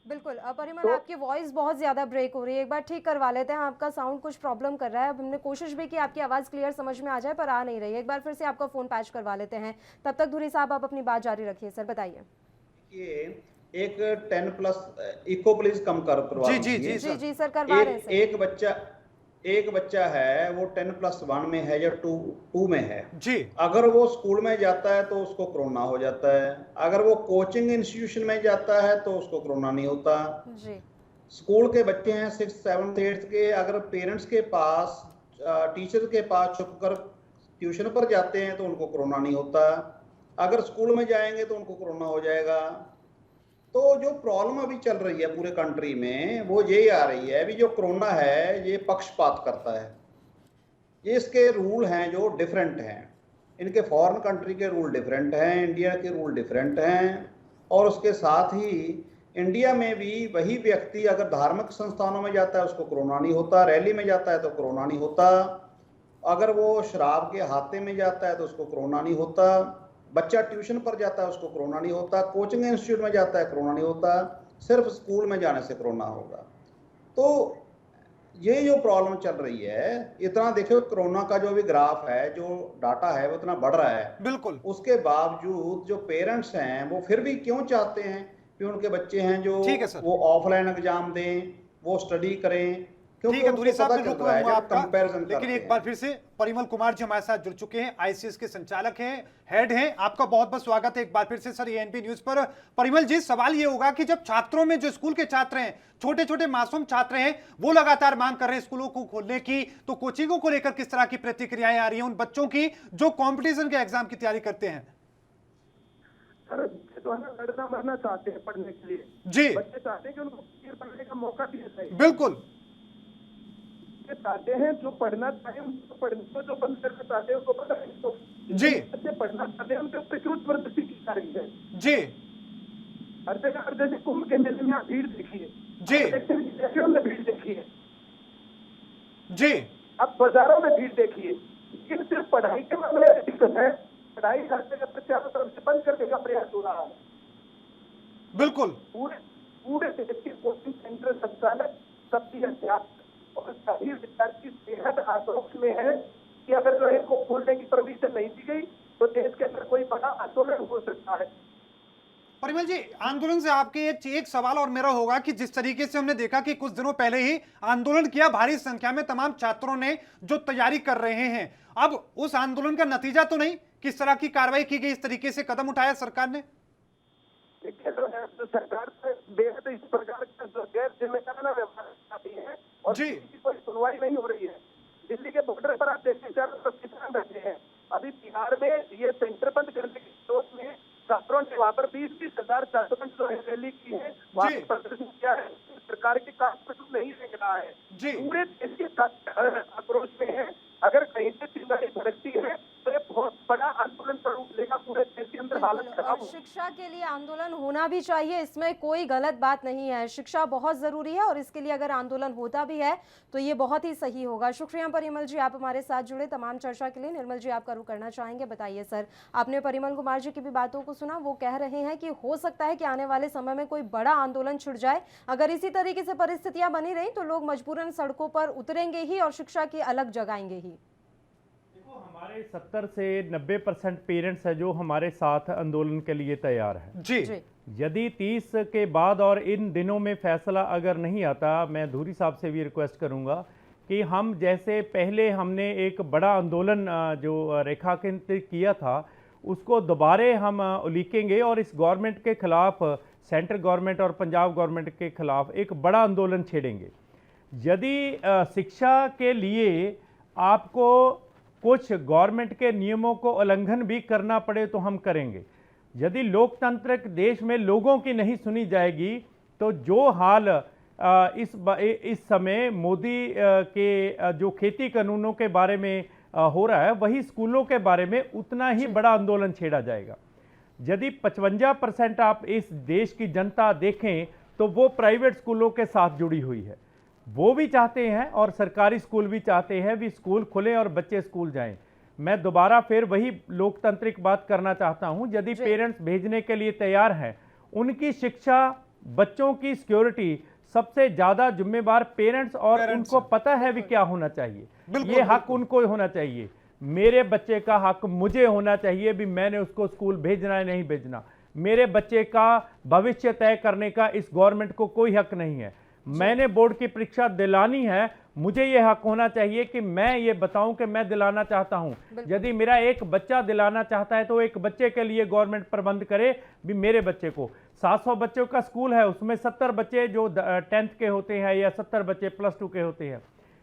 बिल्कुल परिमल, आपकी वॉइस बहुत ज्यादा ब्रेक हो रही है, एक बार ठीक करवा लेते हैं, आपका साउंड कुछ प्रॉब्लम कर रहा है। अब हमने कोशिश भी की आपकी आवाज क्लियर समझ में आ जाए पर आ नहीं रही है, एक बार फिर से आपका फोन पैच करवा लेते हैं। तब तक धुरी साहब आप अपनी बात जारी रखिए। सर बताइए। ये एक 10+ इको प्लीज कम करवा जी सर करवा रहे हैं। एक बच्चा है वो 10+1 में है या 2 में है जी, अगर वो स्कूल में जाता है तो उसको कोरोना हो जाता है, अगर वो कोचिंग इंस्टीट्यूशन में जाता है तो उसको कोरोना नहीं होता जी। स्कूल के बच्चे हैं 6th 7th 8th के, अगर पेरेंट्स के पास टीचर के पास छुप कर ट्यूशन पर जाते हैं तो उनको कोरोना नहीं होता, अगर स्कूल में जाएंगे तो उनको कोरोना हो जाएगा। तो जो प्रॉब्लम अभी चल रही है पूरे कंट्री में वो यही आ रही है, अभी जो कोरोना है ये पक्षपात करता है, ये इसके रूल हैं जो डिफरेंट हैं, इनके फॉरेन कंट्री के रूल डिफरेंट हैं, इंडिया के रूल डिफरेंट हैं, और उसके साथ ही इंडिया में भी वही व्यक्ति अगर धार्मिक संस्थानों में जाता है उसको कोरोना नहीं होता, रैली में जाता है तो कोरोना नहीं होता, अगर वो शराब के हाथे में जाता है तो उसको कोरोना नहीं होता, बच्चा ट्यूशन पर जाता है उसको कोरोना नहीं होता, कोचिंग इंस्टीट्यूट में जाता है कोरोना नहीं होता, सिर्फ स्कूल में जाने से कोरोना होगा। तो ये जो प्रॉब्लम चल रही है, इतना देखो कोरोना का जो भी ग्राफ है, जो डाटा है वो इतना बढ़ रहा है, बिल्कुल, उसके बावजूद जो पेरेंट्स हैं वो फिर भी क्यों चाहते हैं कि उनके बच्चे हैं जो वो ऑफलाइन एग्जाम दें, वो स्टडी करें। ठीक है धुरी साहब, मैं रुक रहा हूं आपका, लेकिन एक बार फिर से परिमल कुमार जी हमारे साथ जुड़ चुके हैं, आईसीएस के संचालक हैं, हेड हैं, आपका बहुत बहुत स्वागत है एक बार फिर से सर एएनपी न्यूज पर। परिमल जी, सवाल ये होगा कि जब छात्रों में, जो स्कूल के छात्र हैं, छोटे छोटे मासूम छात्र हैं, वो लगातार मांग कर रहे हैं स्कूलों को खोलने की, तो कोचिंगों को लेकर किस तरह की प्रतिक्रियाएं आ रही हैं उन बच्चों की जो कॉम्पिटिशन के एग्जाम की तैयारी करते हैं? सर तो है ना, लड़ना मरना चाहते हैं पढ़ने के लिए जी, बच्चे चाहते हैं कि उनको पढ़ने का मौका दिया जाए। बिल्कुल चाहते हैं जो पढ़ना चाहे उनको पढ़ने को, जो बंद करना चाहते हैं उनको पढ़ा जी, बच्चे पढ़ना चाहते हैं उनके ऊपर क्यों जबरदस्ती की जा रही है जी। हर जैसे कुंभ के मेले में आप भीड़ देखिए जी में भीड़ देखिए जी, अब बाजारों में भीड़ देखिए, लेकिन सिर्फ पढ़ाई के मामले में दिक्कत है, पढ़ाई हर जगह चारों तरफ से बंद करने का प्रयास हो रहा है। बिल्कुल, पूरे देश के कोचिंग सेंटर संचालक, सभी अध्यापक और सभी विद्यार्थी बेहद आक्रोश में है कि अगर जो इनको खोलने की परमिशन नहीं दी गई तो देश के अंदर कोई बड़ा आंदोलन हो सकता है। परिमल जी, आंदोलन से आपके एक सवाल और मेरा होगा कि जिस तरीके से हमने देखा कि कुछ दिनों पहले ही आंदोलन किया भारी संख्या में तमाम छात्रों ने जो तैयारी कर रहे हैं, अब उस आंदोलन का नतीजा तो नहीं, किस तरह की कार्रवाई की गई, इस तरीके से कदम उठाया सरकार ने? तो सरकार से बेहद इस प्रकार का जो गैर जिम्मेदाराना व्यवहार करती है और किसी कोई सुनवाई नहीं हो रही है। दिल्ली के बॉर्डर पर आप देखते चारों तरफ किसान बैठे हैं, अभी बिहार में ये सेंटर बंद करने के विरोध में छात्रों ने वहाँ पर 20,000 छात्रों ने जो है रैली की है, वहाँ पर प्रदर्शन किया है, सरकार के काम पर नहीं देख रहा है, पूरे देश के आक्रोश में है। अगर कहीं से चिंगारी भड़कती है तो ये बहुत बड़ा आंदोलन पर रूप लेगा, पूरे देश के अंदर हालत खराब होगी। शिक्षा के लिए आंदोलन होना भी चाहिए, इसमें कोई गलत बात नहीं है, शिक्षा बहुत जरूरी है और इसके लिए अगर आंदोलन होता भी है तो ये बहुत ही सही होगा। शुक्रिया परिमल जी, आप हमारे साथ जुड़े तमाम चर्चा के लिए। निर्मल जी, आपका रुख करना चाहेंगे, बताइए सर, आपने परिमल कुमार जी की भी बातों को सुना, वो कह रहे हैं कि हो सकता है कि आने वाले समय में कोई बड़ा आंदोलन छिड़ जाए, अगर इसी तरीके से परिस्थितियां बनी रही तो लोग मजबूरन सड़कों पर उतरेंगे ही और शिक्षा की अलग जगाएंगे ही। हमारे 70 से 90% पेरेंट्स है जो हमारे साथ आंदोलन के लिए तैयार है जी। यदि 30 के बाद और इन दिनों में फैसला अगर नहीं आता, मैं धुरी साहब से भी रिक्वेस्ट करूंगा कि हम जैसे पहले हमने एक बड़ा आंदोलन जो रेखांकित किया था उसको दोबारे हम उलीकेंगे और इस गवर्नमेंट के खिलाफ, सेंट्रल गवर्नमेंट और पंजाब गवर्नमेंट के खिलाफ एक बड़ा आंदोलन छेड़ेंगे। यदि शिक्षा के लिए आपको कुछ गवर्नमेंट के नियमों को उल्लंघन भी करना पड़े तो हम करेंगे। यदि लोकतांत्रिक देश में लोगों की नहीं सुनी जाएगी तो जो हाल इस समय मोदी के जो खेती कानूनों के बारे में हो रहा है, वही स्कूलों के बारे में उतना ही बड़ा आंदोलन छेड़ा जाएगा। यदि 55% आप इस देश की जनता देखें तो वो प्राइवेट स्कूलों के साथ जुड़ी हुई है, वो भी चाहते हैं और सरकारी स्कूल भी चाहते हैं भी स्कूल खुले और बच्चे स्कूल जाएं। मैं दोबारा फिर वही लोकतांत्रिक बात करना चाहता हूं, यदि पेरेंट्स भेजने के लिए तैयार हैं, उनकी शिक्षा, बच्चों की सिक्योरिटी सबसे ज्यादा जिम्मेवार पेरेंट्स और उनको पता है भी क्या होना चाहिए, ये हक उनको होना चाहिए। मेरे बच्चे का हक मुझे होना चाहिए भी मैंने उसको स्कूल भेजना है नहीं भेजना। मेरे बच्चे का भविष्य तय करने का इस गवर्नमेंट को कोई हक नहीं है। मैंने बोर्ड की परीक्षा दिलानी है, मुझे यह हक होना चाहिए कि मैं ये बताऊं कि मैं दिलाना चाहता हूं। यदि मेरा एक बच्चा दिलाना चाहता है तो एक बच्चे के लिए गवर्नमेंट प्रबंध करे भी मेरे बच्चे को। 700 बच्चों का स्कूल है, उसमें 70 बच्चे जो 10th के होते हैं या 70 बच्चे +2 के होते हैं।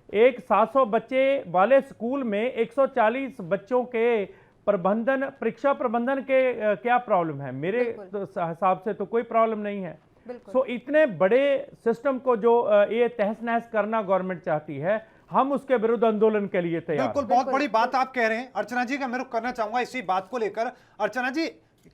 एक 700 बच्चे वाले स्कूल में 140 बच्चों के प्रबंधन, परीक्षा प्रबंधन के क्या प्रॉब्लम है? मेरे हिसाब से तो कोई प्रॉब्लम नहीं है। सो इतने बड़े सिस्टम को जो ये तहस नहस करना गवर्नमेंट चाहती है, हम उसके विरुद्ध आंदोलन के लिए तैयार। बिल्कुल, बहुत बड़ी बात आप कह रहे हैं। अर्चना जी का मैं रुख करना चाहूंगा इसी बात को लेकर। अर्चना जी,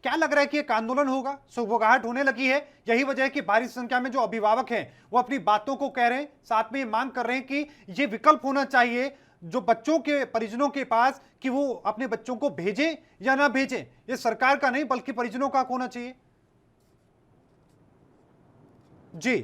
क्या लग रहा है कि एक आंदोलन होगा, सुगबुगाहट होने लगी है? यही वजह है कि भारी संख्या में जो अभिभावक हैं वो अपनी बातों को कह रहे हैं, साथ में ये मांग कर रहे हैं कि ये विकल्प होना चाहिए जो बच्चों के परिजनों के पास कि वो अपने बच्चों को भेजें या ना भेजें। ये सरकार का नहीं बल्कि परिजनों का होना चाहिए। जी,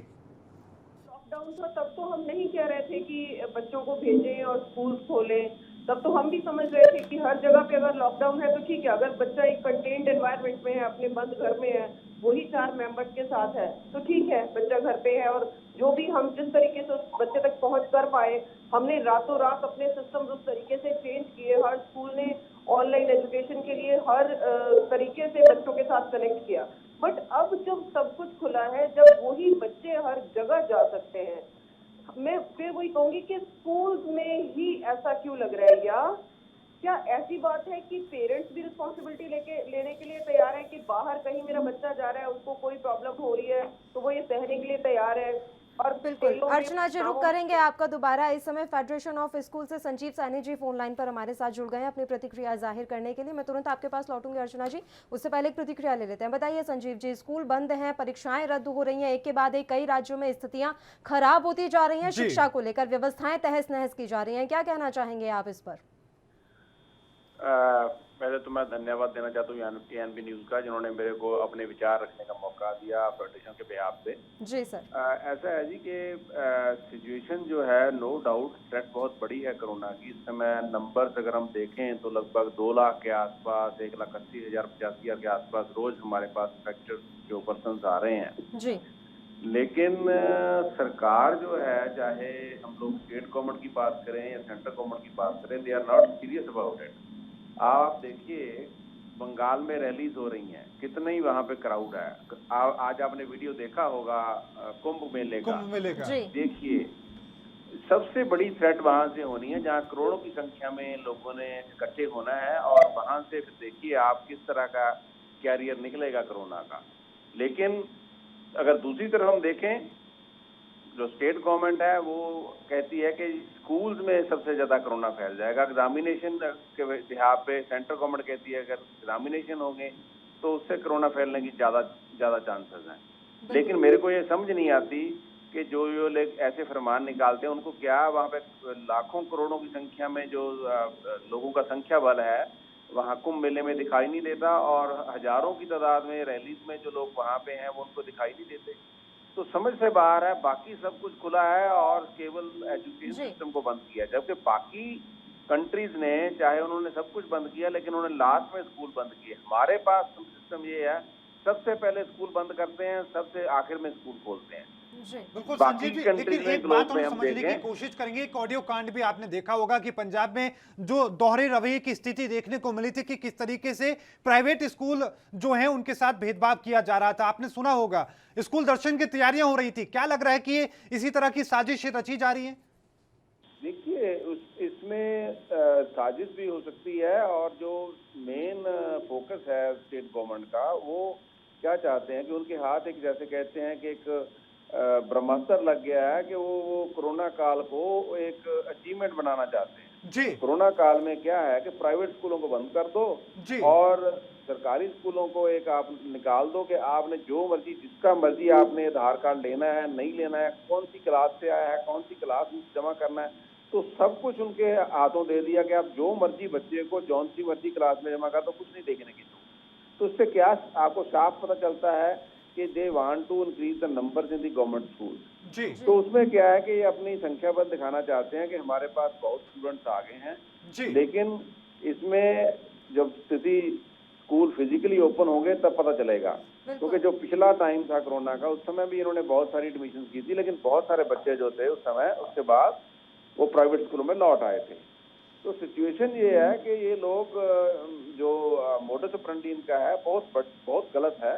लॉकडाउन था तब तो हम नहीं कह रहे थे कि बच्चों को भेजें और स्कूल खोलें। तब तो हम भी समझ रहे थे कि हर जगह पे अगर लॉकडाउन है तो ठीक है, अगर बच्चा एक कंटेन्ड एनवायरनमेंट में है, अपने बंद घर में है, वही 4 मेंबर्स के साथ है, तो ठीक है, बच्चा घर पे है। और जो भी हम जिस तरीके से उस बच्चे तक पहुंच कर पाए, हमने रातों रात अपने सिस्टम उस तरीके से चेंज किए। हर स्कूल ने ऑनलाइन एजुकेशन के लिए हर तरीके से बच्चों के साथ कनेक्ट किया। बट अब जब सब कुछ खुला है, जब वही बच्चे हर जगह जा सकते हैं, मैं फिर वही कहूंगी कि स्कूल्स में ही ऐसा क्यों लग रहा है? या क्या ऐसी बात है कि पेरेंट्स भी रिस्पॉन्सिबिलिटी लेने के लिए तैयार है कि बाहर कहीं मेरा बच्चा जा रहा है, उसको कोई प्रॉब्लम हो रही है तो वो ये सहने के लिए तैयार है? और बिल्कुल अर्चना जी, रुक करेंगे आपका दोबारा। इस समय फेडरेशन ऑफ स्कूल से संजीव सैनी जी फोन लाइन पर हमारे साथ जुड़ गए हैं अपनी प्रतिक्रिया जाहिर करने के लिए। मैं तुरंत आपके पास लौटूंगी अर्चना जी, उससे पहले एक प्रतिक्रिया ले लेते हैं। बताइए संजीव जी, स्कूल बंद हैं, परीक्षाएं रद्द हो रही हैं, एक के बाद एक कई राज्यों में स्थितियां खराब होती जा रही हैं, शिक्षा को लेकर व्यवस्थाएं तहस नहस की जा रही हैं, क्या कहना चाहेंगे आप इस पर? पहले तो मैं धन्यवाद देना चाहता हूँ ANB न्यूज का, जिन्होंने मेरे को अपने विचार रखने का मौका दिया फेडरेशन के बिहाफ से। जी सर। ऐसा है जी कि सिचुएशन जो है, नो डाउट थ्रेट बहुत बड़ी है कोरोना की। इस समय नंबर्स अगर हम देखें तो लगभग 2 लाख के आसपास, 1,80,000 85,000 के आसपास रोज हमारे पास इन्फेक्टेड जो पर्सन आ रहे हैं जी। लेकिन सरकार जो है, चाहे हम लोग स्टेट गवर्नमेंट की बात करें या सेंट्रल गवर्नमेंट की बात करें, they are not serious about it. आप देखिए बंगाल में रैलीज हो रही हैं, कितना ही वहां पे क्राउड है। आज आपने वीडियो देखा होगा कुंभ मेले का। देखिए सबसे बड़ी थ्रेट वहां से होनी है जहां करोड़ों की संख्या में लोगों ने इकट्ठे होना है, और वहां से देखिए आप किस तरह का कैरियर निकलेगा कोरोना का। लेकिन अगर दूसरी तरफ हम देखें, जो स्टेट गवर्नमेंट है वो कहती है कि स्कूल्स में सबसे ज्यादा कोरोना फैल जाएगा। एग्जामिनेशन के बिहाफ पे सेंट्रल गवर्नमेंट कहती है अगर एग्जामिनेशन होंगे तो उससे कोरोना फैलने की ज्यादा चांसेस हैं। लेकिन मेरे को ये समझ नहीं आती कि जो लोग ऐसे फरमान निकालते हैं उनको क्या वहाँ पे लाखों करोड़ों की संख्या में जो लोगों का संख्या बल है वहाँ कुंभ मेले में दिखाई नहीं देता, और हजारों की तादाद में रैलीज में जो लोग वहाँ पे हैं वो उनको दिखाई नहीं देते। तो समझ से बाहर है, बाकी सब कुछ खुला है और केवल एजुकेशन सिस्टम को बंद किया, जबकि बाकी कंट्रीज ने चाहे उन्होंने सब कुछ बंद किया लेकिन उन्होंने लास्ट में स्कूल बंद किए। हमारे पास सिस्टम ये है, सबसे पहले स्कूल बंद करते हैं, सबसे आखिर में स्कूल खोलते हैं। बिल्कुल संजीव जी, लेकिन एक बात हम समझने की कोशिश करेंगे। एक ऑडियो कांड भी आपने देखा होगा कि पंजाब में जो दोहरे रवैये की स्थिति देखने को मिली थी कि किस तरीके से प्राइवेट स्कूल जो हैं उनके साथ भेदभाव किया जा रहा था। आपने सुना होगा स्कूल दर्शन की तैयारियां हो रही थी। क्या लग रहा है कि ये इसी तरह की साजिश रची जा रही है? देखिए इसमें साजिश भी हो सकती है, और जो मेन फोकस है स्टेट गवर्नमेंट का, वो क्या चाहते हैं कि उनके हाथ एक, जैसे कहते हैं कि एक ब्रह्मास्त्र लग गया है कि वो कोरोना काल को एक अचीवमेंट बनाना चाहते हैं जी। कोरोना काल में क्या है कि प्राइवेट स्कूलों को बंद कर दो और सरकारी स्कूलों को एक आप निकाल दो कि आपने जो मर्जी, जिसका मर्जी आपने आधार कार्ड लेना है, नहीं लेना है, कौन सी क्लास से आया है, कौन सी क्लास में जमा करना है, तो सब कुछ उनके हाथों दे दिया कि आप जो मर्जी बच्चे को जौन सी मर्जी क्लास में जमा कर तो कुछ नहीं देखने की। तो इससे क्या आपको साफ पता चलता है कि they want to increase the numbers in the government school. जी। तो उसमें क्या है कि ये अपनी संख्या पर दिखाना चाहते हैं कि हमारे पास बहुत स्टूडेंट्स आ गए हैं जी। लेकिन इसमें जब स्थिति स्कूल फिजिकली ओपन होंगे तब पता चलेगा। क्योंकि जो पिछला टाइम था कोरोना का, उस समय भी इन्होंने बहुत सारी एडमिशन की थी, लेकिन बहुत सारे बच्चे जो थे उस समय उसके बाद वो प्राइवेट स्कूलों में लौट आए थे। तो सिचुएशन ये है कि ये लोग जो मोडस ऑपरेंडी इनका है बहुत गलत है।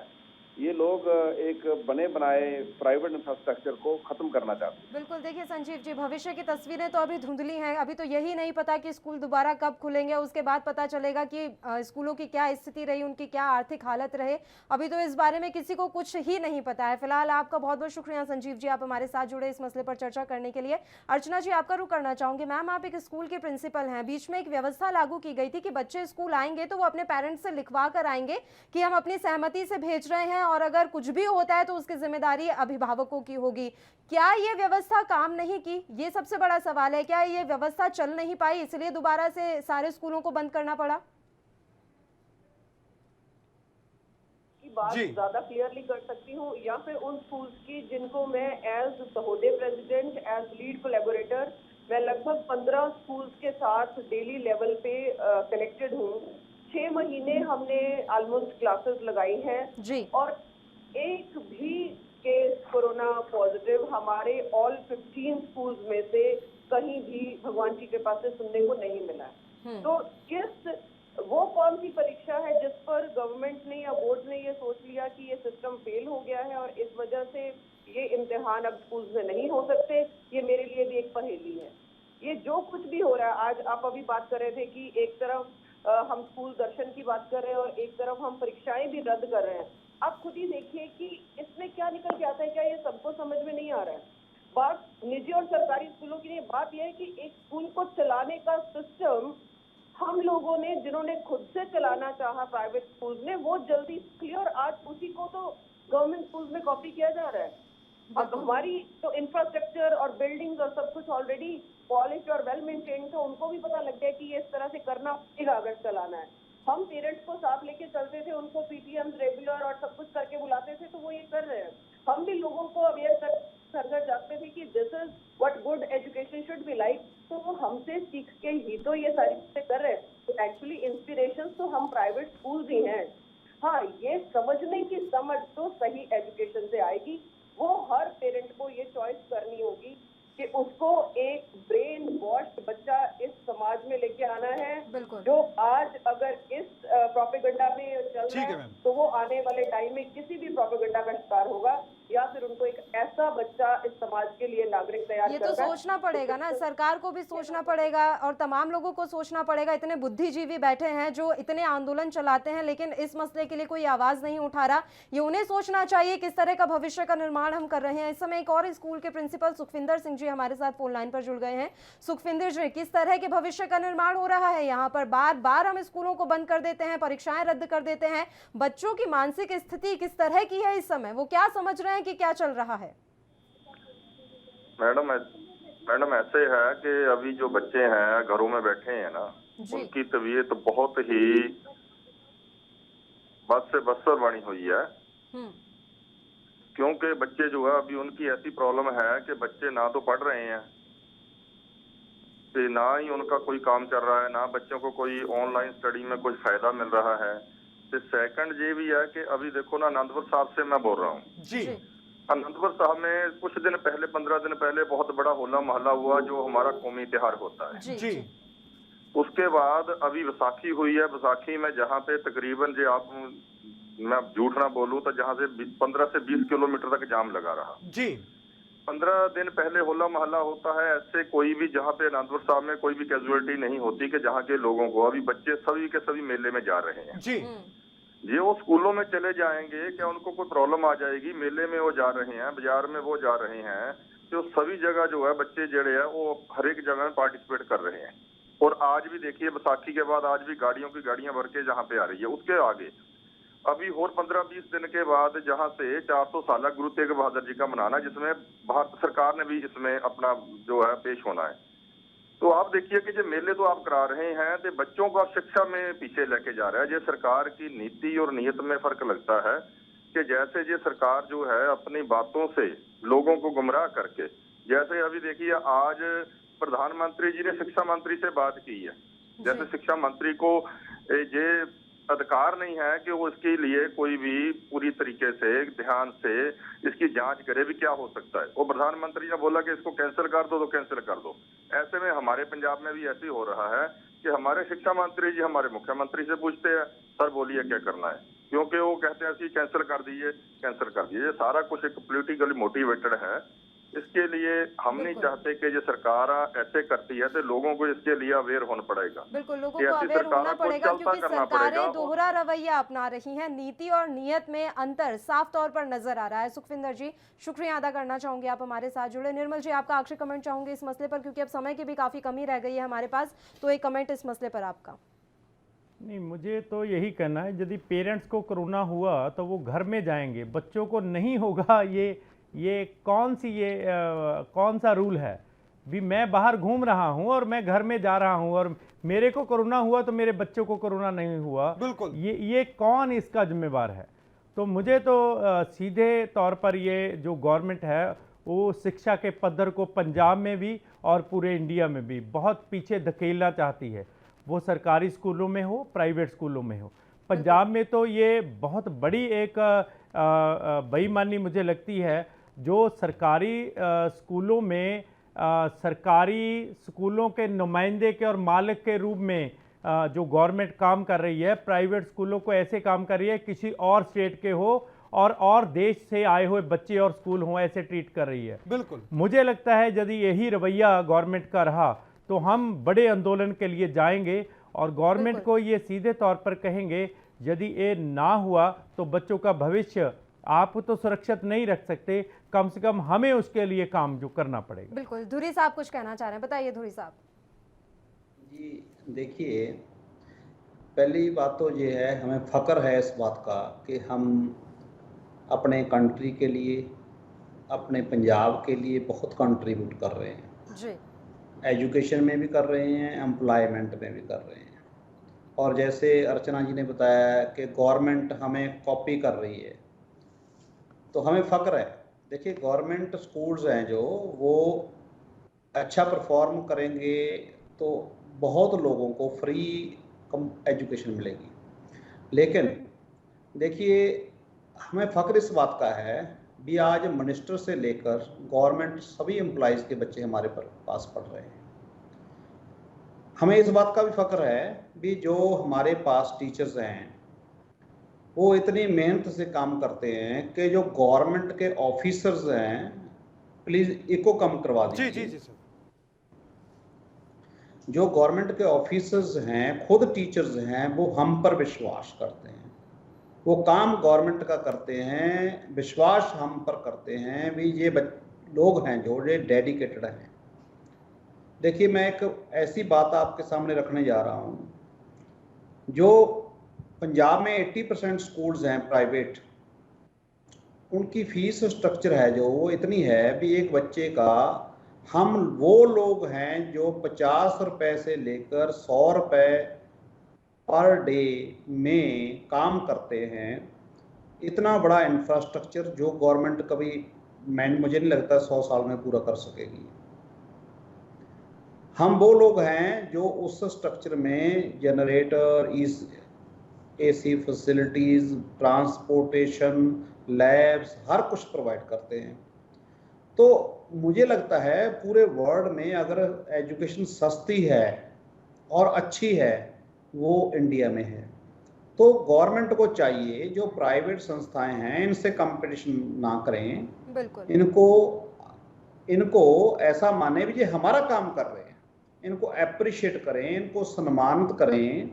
ये लोग एक बने बनाए प्राइवेट इंफ्रास्ट्रक्चर को खत्म करना चाहते हैं। बिल्कुल, देखिए संजीव जी, भविष्य की तस्वीरें तो अभी धुंधली हैं। अभी तो यही नहीं पता कि स्कूल दोबारा कब खुलेंगे, उसके बाद पता चलेगा कि स्कूलों की क्या स्थिति रही, उनकी क्या आर्थिक हालत रहे। अभी तो इस बारे में किसी को कुछ ही नहीं पता है। फिलहाल आपका बहुत बहुत शुक्रिया संजीव जी, आप हमारे साथ जुड़े इस मसले पर चर्चा करने के लिए। अर्चना जी, आपका रुख करना चाहूंगी। मैम, आप एक स्कूल के प्रिंसिपल हैं, बीच में एक व्यवस्था लागू की गई थी कि बच्चे स्कूल आएंगे तो वो अपने पेरेंट्स से लिखवा कर आएंगे कि हम अपनी सहमति से भेज रहे हैं और अगर कुछ भी होता है तो उसकी जिम्मेदारी अभिभावकों की होगी। क्या ये व्यवस्था काम नहीं की? ये सबसे बड़ा सवाल है। क्या ये व्यवस्था चल नहीं पाई, इसलिए दोबारा से सारे स्कूलों को बंद करना पड़ा? की बात ज्यादा क्लियरली कर सकती हूँ, या फिर उन स्कूल्स की जिनको मैं as Sahodaya president, as lead collaborator, मैं लगभग 15 स्कूल्स के साथ डेली लेवल पे कनेक्टेड हूँ। 6 महीने हमने ऑलमोस्ट क्लासेस लगाई हैं जी, और एक भी केस कोरोना पॉजिटिव हमारे ऑल 15 स्कूल्स में से कहीं भी भगवान जी के पास से सुनने को नहीं मिला। तो वो कौन सी परीक्षा है जिस पर गवर्नमेंट ने या बोर्ड ने ये सोच लिया कि ये सिस्टम फेल हो गया है और इस वजह से ये इम्तिहान अब स्कूल्स में नहीं हो सकते? ये मेरे लिए भी एक पहेली है। ये जो कुछ भी हो रहा है, आज आप अभी बात कर रहे थे कि एक तरफ हम स्कूल दर्शन की बात कर रहे हैं और एक तरफ हम परीक्षाएं भी रद्द कर रहे हैं। आप खुद ही देखिए कि इसमें क्या निकल के आता है। क्या ये सबको समझ में नहीं आ रहा है? बात निजी और सरकारी स्कूलों की नहीं, बात यह है कि एक स्कूल को चलाने का सिस्टम हम लोगों ने, जिन्होंने खुद से चलाना चाहा प्राइवेट स्कूल में, वो जल्दी सीखी और आज उसी को तो गवर्नमेंट स्कूल में कॉपी किया जा रहा है। अब हमारी तो इंफ्रास्ट्रक्चर और बिल्डिंग्स और सब कुछ ऑलरेडी पॉलिश और वेल मेंटेन था, उनको भी पता लग गया कि ये इस तरह से करना पड़ेगा अगर चलाना है। हम पेरेंट्स को साथ लेके चलते थे, उनको पीटीएम रेगुलर और सब कुछ करके बुलाते थे, तो वो ये कर रहे हैं। हम भी लोगों को अवेयर कर जाते थे कि this is what good education should be like, तो वो हमसे सीख के ही तो ये सारी चीजें कर रहे हैं। तो एक्चुअली इंस्पिरेशन तो हम प्राइवेट स्कूल्स ही हैं। हाँ, ये समझने की समझ तो सही एजुकेशन से आएगी। वो हर पेरेंट को ये चॉइस करनी होगी कि उसको एक ब्रेन वॉश बच्चा इस समाज में लेके आना है, जो आज अगर इस प्रोपेगेंडा में चल रहा है तो वो आने वाले टाइम में किसी भी प्रोपेगेंडा का शिकार होगा, या फिर उनको एक ऐसा बच्चा इस समाज के लिए नागरिक तैयार ये तो सोचना पड़ेगा ना, सरकार को भी सोचना पड़ेगा और तमाम लोगों को सोचना पड़ेगा। इतने बुद्धिजीवी बैठे हैं जो इतने आंदोलन चलाते हैं, लेकिन इस मसले के लिए कोई आवाज नहीं उठा रहा। ये उन्हें सोचना चाहिए किस तरह का भविष्य का निर्माण हम कर रहे हैं। इस समय एक और स्कूल के प्रिंसिपल सुखविंदर सिंह जी हमारे साथ फोन लाइन पर जुड़ गए हैं। सुखविंदर जी, किस तरह के भविष्य का निर्माण हो रहा है यहाँ पर? बार बार हम स्कूलों को बंद कर देते हैं, परीक्षाएं रद्द कर देते हैं। बच्चों की मानसिक स्थिति किस तरह की है इस समय? वो क्या समझ रहे हैं कि क्या चल रहा है? मैडम ऐसे है कि अभी जो बच्चे हैं घरों में बैठे हैं ना, उनकी तबीयत बहुत ही बद से बदतर बनी हुई है। क्योंकि बच्चे जो है अभी उनकी ऐसी प्रॉब्लम है कि बच्चे ना तो पढ़ रहे हैं, ना ही उनका कोई काम चल रहा है, ना बच्चों को कोई ऑनलाइन स्टडी में कोई फायदा मिल रहा है। तो सेकंड ये भी है कि अभी देखो ना, आनंदपुर साहब से मैं बोल रहा हूँ जी। आनंदपुर साहब में कुछ दिन पहले, 15 दिन पहले बहुत बड़ा होला मोहल्ला हुआ जो हमारा कौमी त्योहार होता है जी। उसके बाद अभी बैसाखी हुई है। बैसाखी में जहाँ पे तकरीबन जो आप, मैं झूठ ना बोलूं तो जहाँ से 15 से 20 किलोमीटर तक जाम लगा रहा जी। 15 दिन पहले होला मोहल्ला होता है, ऐसे कोई भी जहाँ पे आनंदपुर साहब में कोई भी कैजुअलिटी नहीं होती कि जहाँ के लोगों को, अभी बच्चे सभी के सभी मेले में जा रहे हैं जी। ये वो स्कूलों में चले जाएंगे, क्या उनको कोई प्रॉब्लम आ जाएगी? मेले में वो जा रहे हैं, बाजार में वो जा रहे हैं, तो सभी जगह जो है बच्चे जड़े हैं वो हर एक जगह में पार्टिसिपेट कर रहे हैं। और आज भी देखिए बैसाखी के बाद आज भी गाड़ियों की गाड़ियां भर के जहाँ पे आ रही है। उसके आगे अभी और 15-20 दिन के बाद जहाँ से 400 साल गुरु तेग बहादुर जी का मनाना, जिसमें भारत सरकार ने भी इसमें अपना जो है पेश होना है। तो आप देखिए कि जो मेले तो आप करा रहे हैं तो बच्चों को आप शिक्षा में पीछे लेके जा रहा है। ये सरकार की नीति और नीयत में फर्क लगता है कि जैसे ये सरकार जो है अपनी बातों से लोगों को गुमराह करके, जैसे अभी देखिए आज प्रधानमंत्री जी ने शिक्षा मंत्री से बात की है, जैसे शिक्षा मंत्री को ये अधिकार नहीं है कि वो इसके लिए कोई भी पूरी तरीके से ध्यान से इसकी जांच करे भी क्या हो सकता है। वो प्रधानमंत्री ने बोला कि इसको कैंसिल कर दो तो कैंसिल कर दो। ऐसे में हमारे पंजाब में भी ऐसे ही हो रहा है कि हमारे शिक्षा मंत्री जी हमारे मुख्यमंत्री से पूछते हैं सर बोलिए क्या करना है, क्योंकि वो कहते हैं कि कैंसिल कर दीजिए कैंसिल कर दीजिए। सारा कुछ एक पॉलिटिकली मोटिवेटेड है। इसके लिए हम नहीं चाहते कि जो सरकार ऐसे करती है तो लोगों को इसके लिए अवेयर होना पड़ेगा। बिल्कुल, लोगों को अवेयर होना पड़ेगा क्योंकि सरकारें दोहरा रवैया अपना रही हैं। नीति और नियत में अंतर साफ तौर पर नजर आ रहा है। सुखविंदर जी, शुक्रिया अदा करना चाहूंगी आप हमारे साथ जुड़े। निर्मल जी, आपका आखिरी कमेंट चाहूंगी इस मसले पर, क्योंकि अब समय की भी काफी कमी रह गई है हमारे पास, तो एक कमेंट इस मसले पर आपका। नहीं, मुझे तो यही कहना है यदि पेरेंट्स को कोरोना हुआ तो वो घर में जाएंगे, बच्चों को नहीं होगा। ये कौन सा रूल है? भी मैं बाहर घूम रहा हूं और मैं घर में जा रहा हूं और मेरे को कोरोना हुआ तो मेरे बच्चों को कोरोना नहीं हुआ, बिल्कुल ये कौन इसका जिम्मेवार है? तो मुझे तो सीधे तौर पर ये जो गवर्नमेंट है वो शिक्षा के पद्धर को पंजाब में भी और पूरे इंडिया में भी बहुत पीछे धकेलना चाहती है। वो सरकारी स्कूलों में हो, प्राइवेट स्कूलों में हो। पंजाब में तो ये बहुत बड़ी एक बेईमानी मुझे लगती है जो सरकारी स्कूलों में सरकारी स्कूलों के नुमाइंदे के और मालिक के रूप में जो गवर्नमेंट काम कर रही है, प्राइवेट स्कूलों को ऐसे काम कर रही है किसी और स्टेट के हो और देश से आए हुए बच्चे और स्कूल हों, ऐसे ट्रीट कर रही है। बिल्कुल, मुझे लगता है यदि यही रवैया गवर्नमेंट का रहा तो हम बड़े आंदोलन के लिए जाएंगे और गवर्नमेंट को ये सीधे तौर पर कहेंगे यदि ये ना हुआ तो बच्चों का भविष्य आप तो सुरक्षित नहीं रख सकते, कम से कम हमें उसके लिए काम जो करना पड़ेगा। बिल्कुल, धुरी साहब कुछ कहना चाह रहे हैं, बताइए धुरी साहब। जी देखिए, पहली बात तो ये है, हमें फख्र है इस बात का कि हम अपने कंट्री के लिए, अपने पंजाब के लिए बहुत कंट्रीब्यूट कर रहे हैं जी। एजुकेशन में भी कर रहे हैं, एम्प्लॉयमेंट में भी कर रहे हैं। और जैसे अर्चना जी ने बताया कि गवर्नमेंट हमें कॉपी कर रही है, तो हमें फ़ख्र है। देखिए, गवर्नमेंट स्कूल्स हैं जो वो अच्छा परफॉर्म करेंगे तो बहुत लोगों को फ्री एजुकेशन मिलेगी। लेकिन देखिए, हमें फ़ख्र इस बात का है भी आज मिनिस्टर से लेकर गवर्नमेंट सभी एम्प्लॉइज़ के बच्चे हमारे पास पढ़ रहे हैं। हमें इस बात का भी फ़ख्र है भी जो हमारे पास टीचर्स हैं वो इतनी मेहनत से काम करते हैं कि जो गवर्नमेंट के ऑफिसर्स हैं, प्लीज इको कम करवा दीजिए। जी जी सर। जो गवर्नमेंट के ऑफिसर्स हैं, खुद टीचर्स हैं, वो हम पर विश्वास करते हैं, वो काम गवर्नमेंट का करते हैं, विश्वास हम पर करते हैं भी ये लोग हैं जो ये डेडिकेटेड हैं। देखिए, मैं एक ऐसी बात आपके सामने रखने जा रहा हूँ, जो पंजाब में 80% स्कूल्स हैं प्राइवेट, उनकी फीस स्ट्रक्चर है जो वो इतनी है भी एक बच्चे का, हम वो लोग हैं जो 50 रुपए से लेकर 100 रुपए पर डे में काम करते हैं। इतना बड़ा इंफ्रास्ट्रक्चर जो गवर्नमेंट कभी मुझे नहीं लगता 100 साल में पूरा कर सकेगी। हम वो लोग हैं जो उस स्ट्रक्चर में generator, AC facilities, transportation, labs, हर कुछ प्रोवाइड करते हैं। तो मुझे लगता है पूरे वर्ल्ड में अगर एजुकेशन सस्ती है और अच्छी है वो इंडिया में है। तो गवर्नमेंट को चाहिए जो प्राइवेट संस्थाएं हैं इनसे कंपटीशन ना करें, बिल्कुल। इनको ऐसा माने भी ये हमारा काम कर रहे हैं, इनको अप्रिशिएट करें, इनको सम्मानित करें,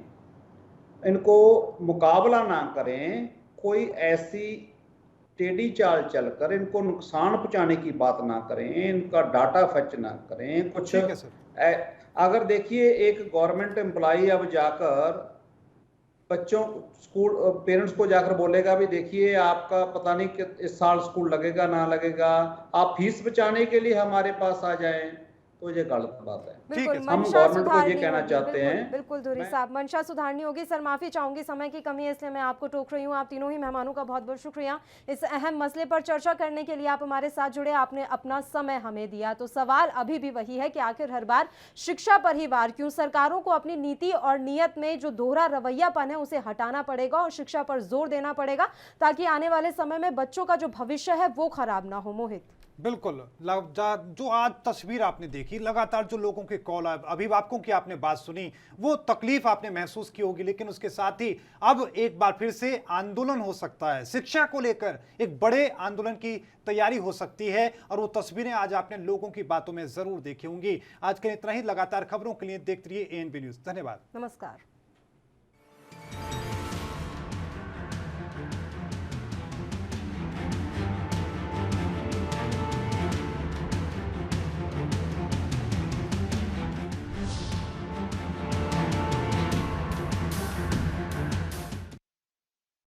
इनको मुकाबला ना करें, कोई ऐसी टेढ़ी चाल चलकर इनको नुकसान पहुंचाने की बात ना करें, इनका डाटा फच ना करें कुछ। अगर देखिए, एक गवर्नमेंट एम्प्लॉई अब जाकर बच्चों स्कूल पेरेंट्स को जाकर बोलेगा भी देखिए आपका पता नहीं कि इस साल स्कूल लगेगा ना लगेगा, आप फीस बचाने के लिए हमारे पास आ जाएं, तो ये गलत बात है। बिल्कुल, हम मंशा गवर्नमेंट को ये सुधारनी कहना होगी, चाहते हैं। बिल्कुल धुरी साहब, मंशा सुधारनी होगी। सर माफी चाहूंगी, समय की कमी है इसलिए मैं आपको टोक रही हूँ। आप तीनों ही मेहमानों का बहुत बहुत शुक्रिया इस अहम मसले पर चर्चा करने के लिए। आप हमारे साथ जुड़े, आपने अपना समय हमें दिया। तो सवाल अभी भी वही है कि आखिर हर बार शिक्षा पर ही वार क्यों? सरकारों को अपनी नीति और नीयत में जो दोहरा रवैयापन है उसे हटाना पड़ेगा और शिक्षा पर जोर देना पड़ेगा, ताकि आने वाले समय में बच्चों का जो भविष्य है वो खराब ना हो। मोहित, बिल्कुल, जो आज तस्वीर आपने देखी, लगातार जो लोगों के कॉल, अभिभावकों की आपने बात सुनी, वो तकलीफ आपने महसूस की होगी, लेकिन उसके साथ ही अब एक बार फिर से आंदोलन हो सकता है। शिक्षा को लेकर एक बड़े आंदोलन की तैयारी हो सकती है और वो तस्वीरें आज आपने लोगों की बातों में जरूर देखी होंगी। आज के लिए इतना ही। लगातार खबरों के लिए देखते रहिए ANB न्यूज़। धन्यवाद, नमस्कार।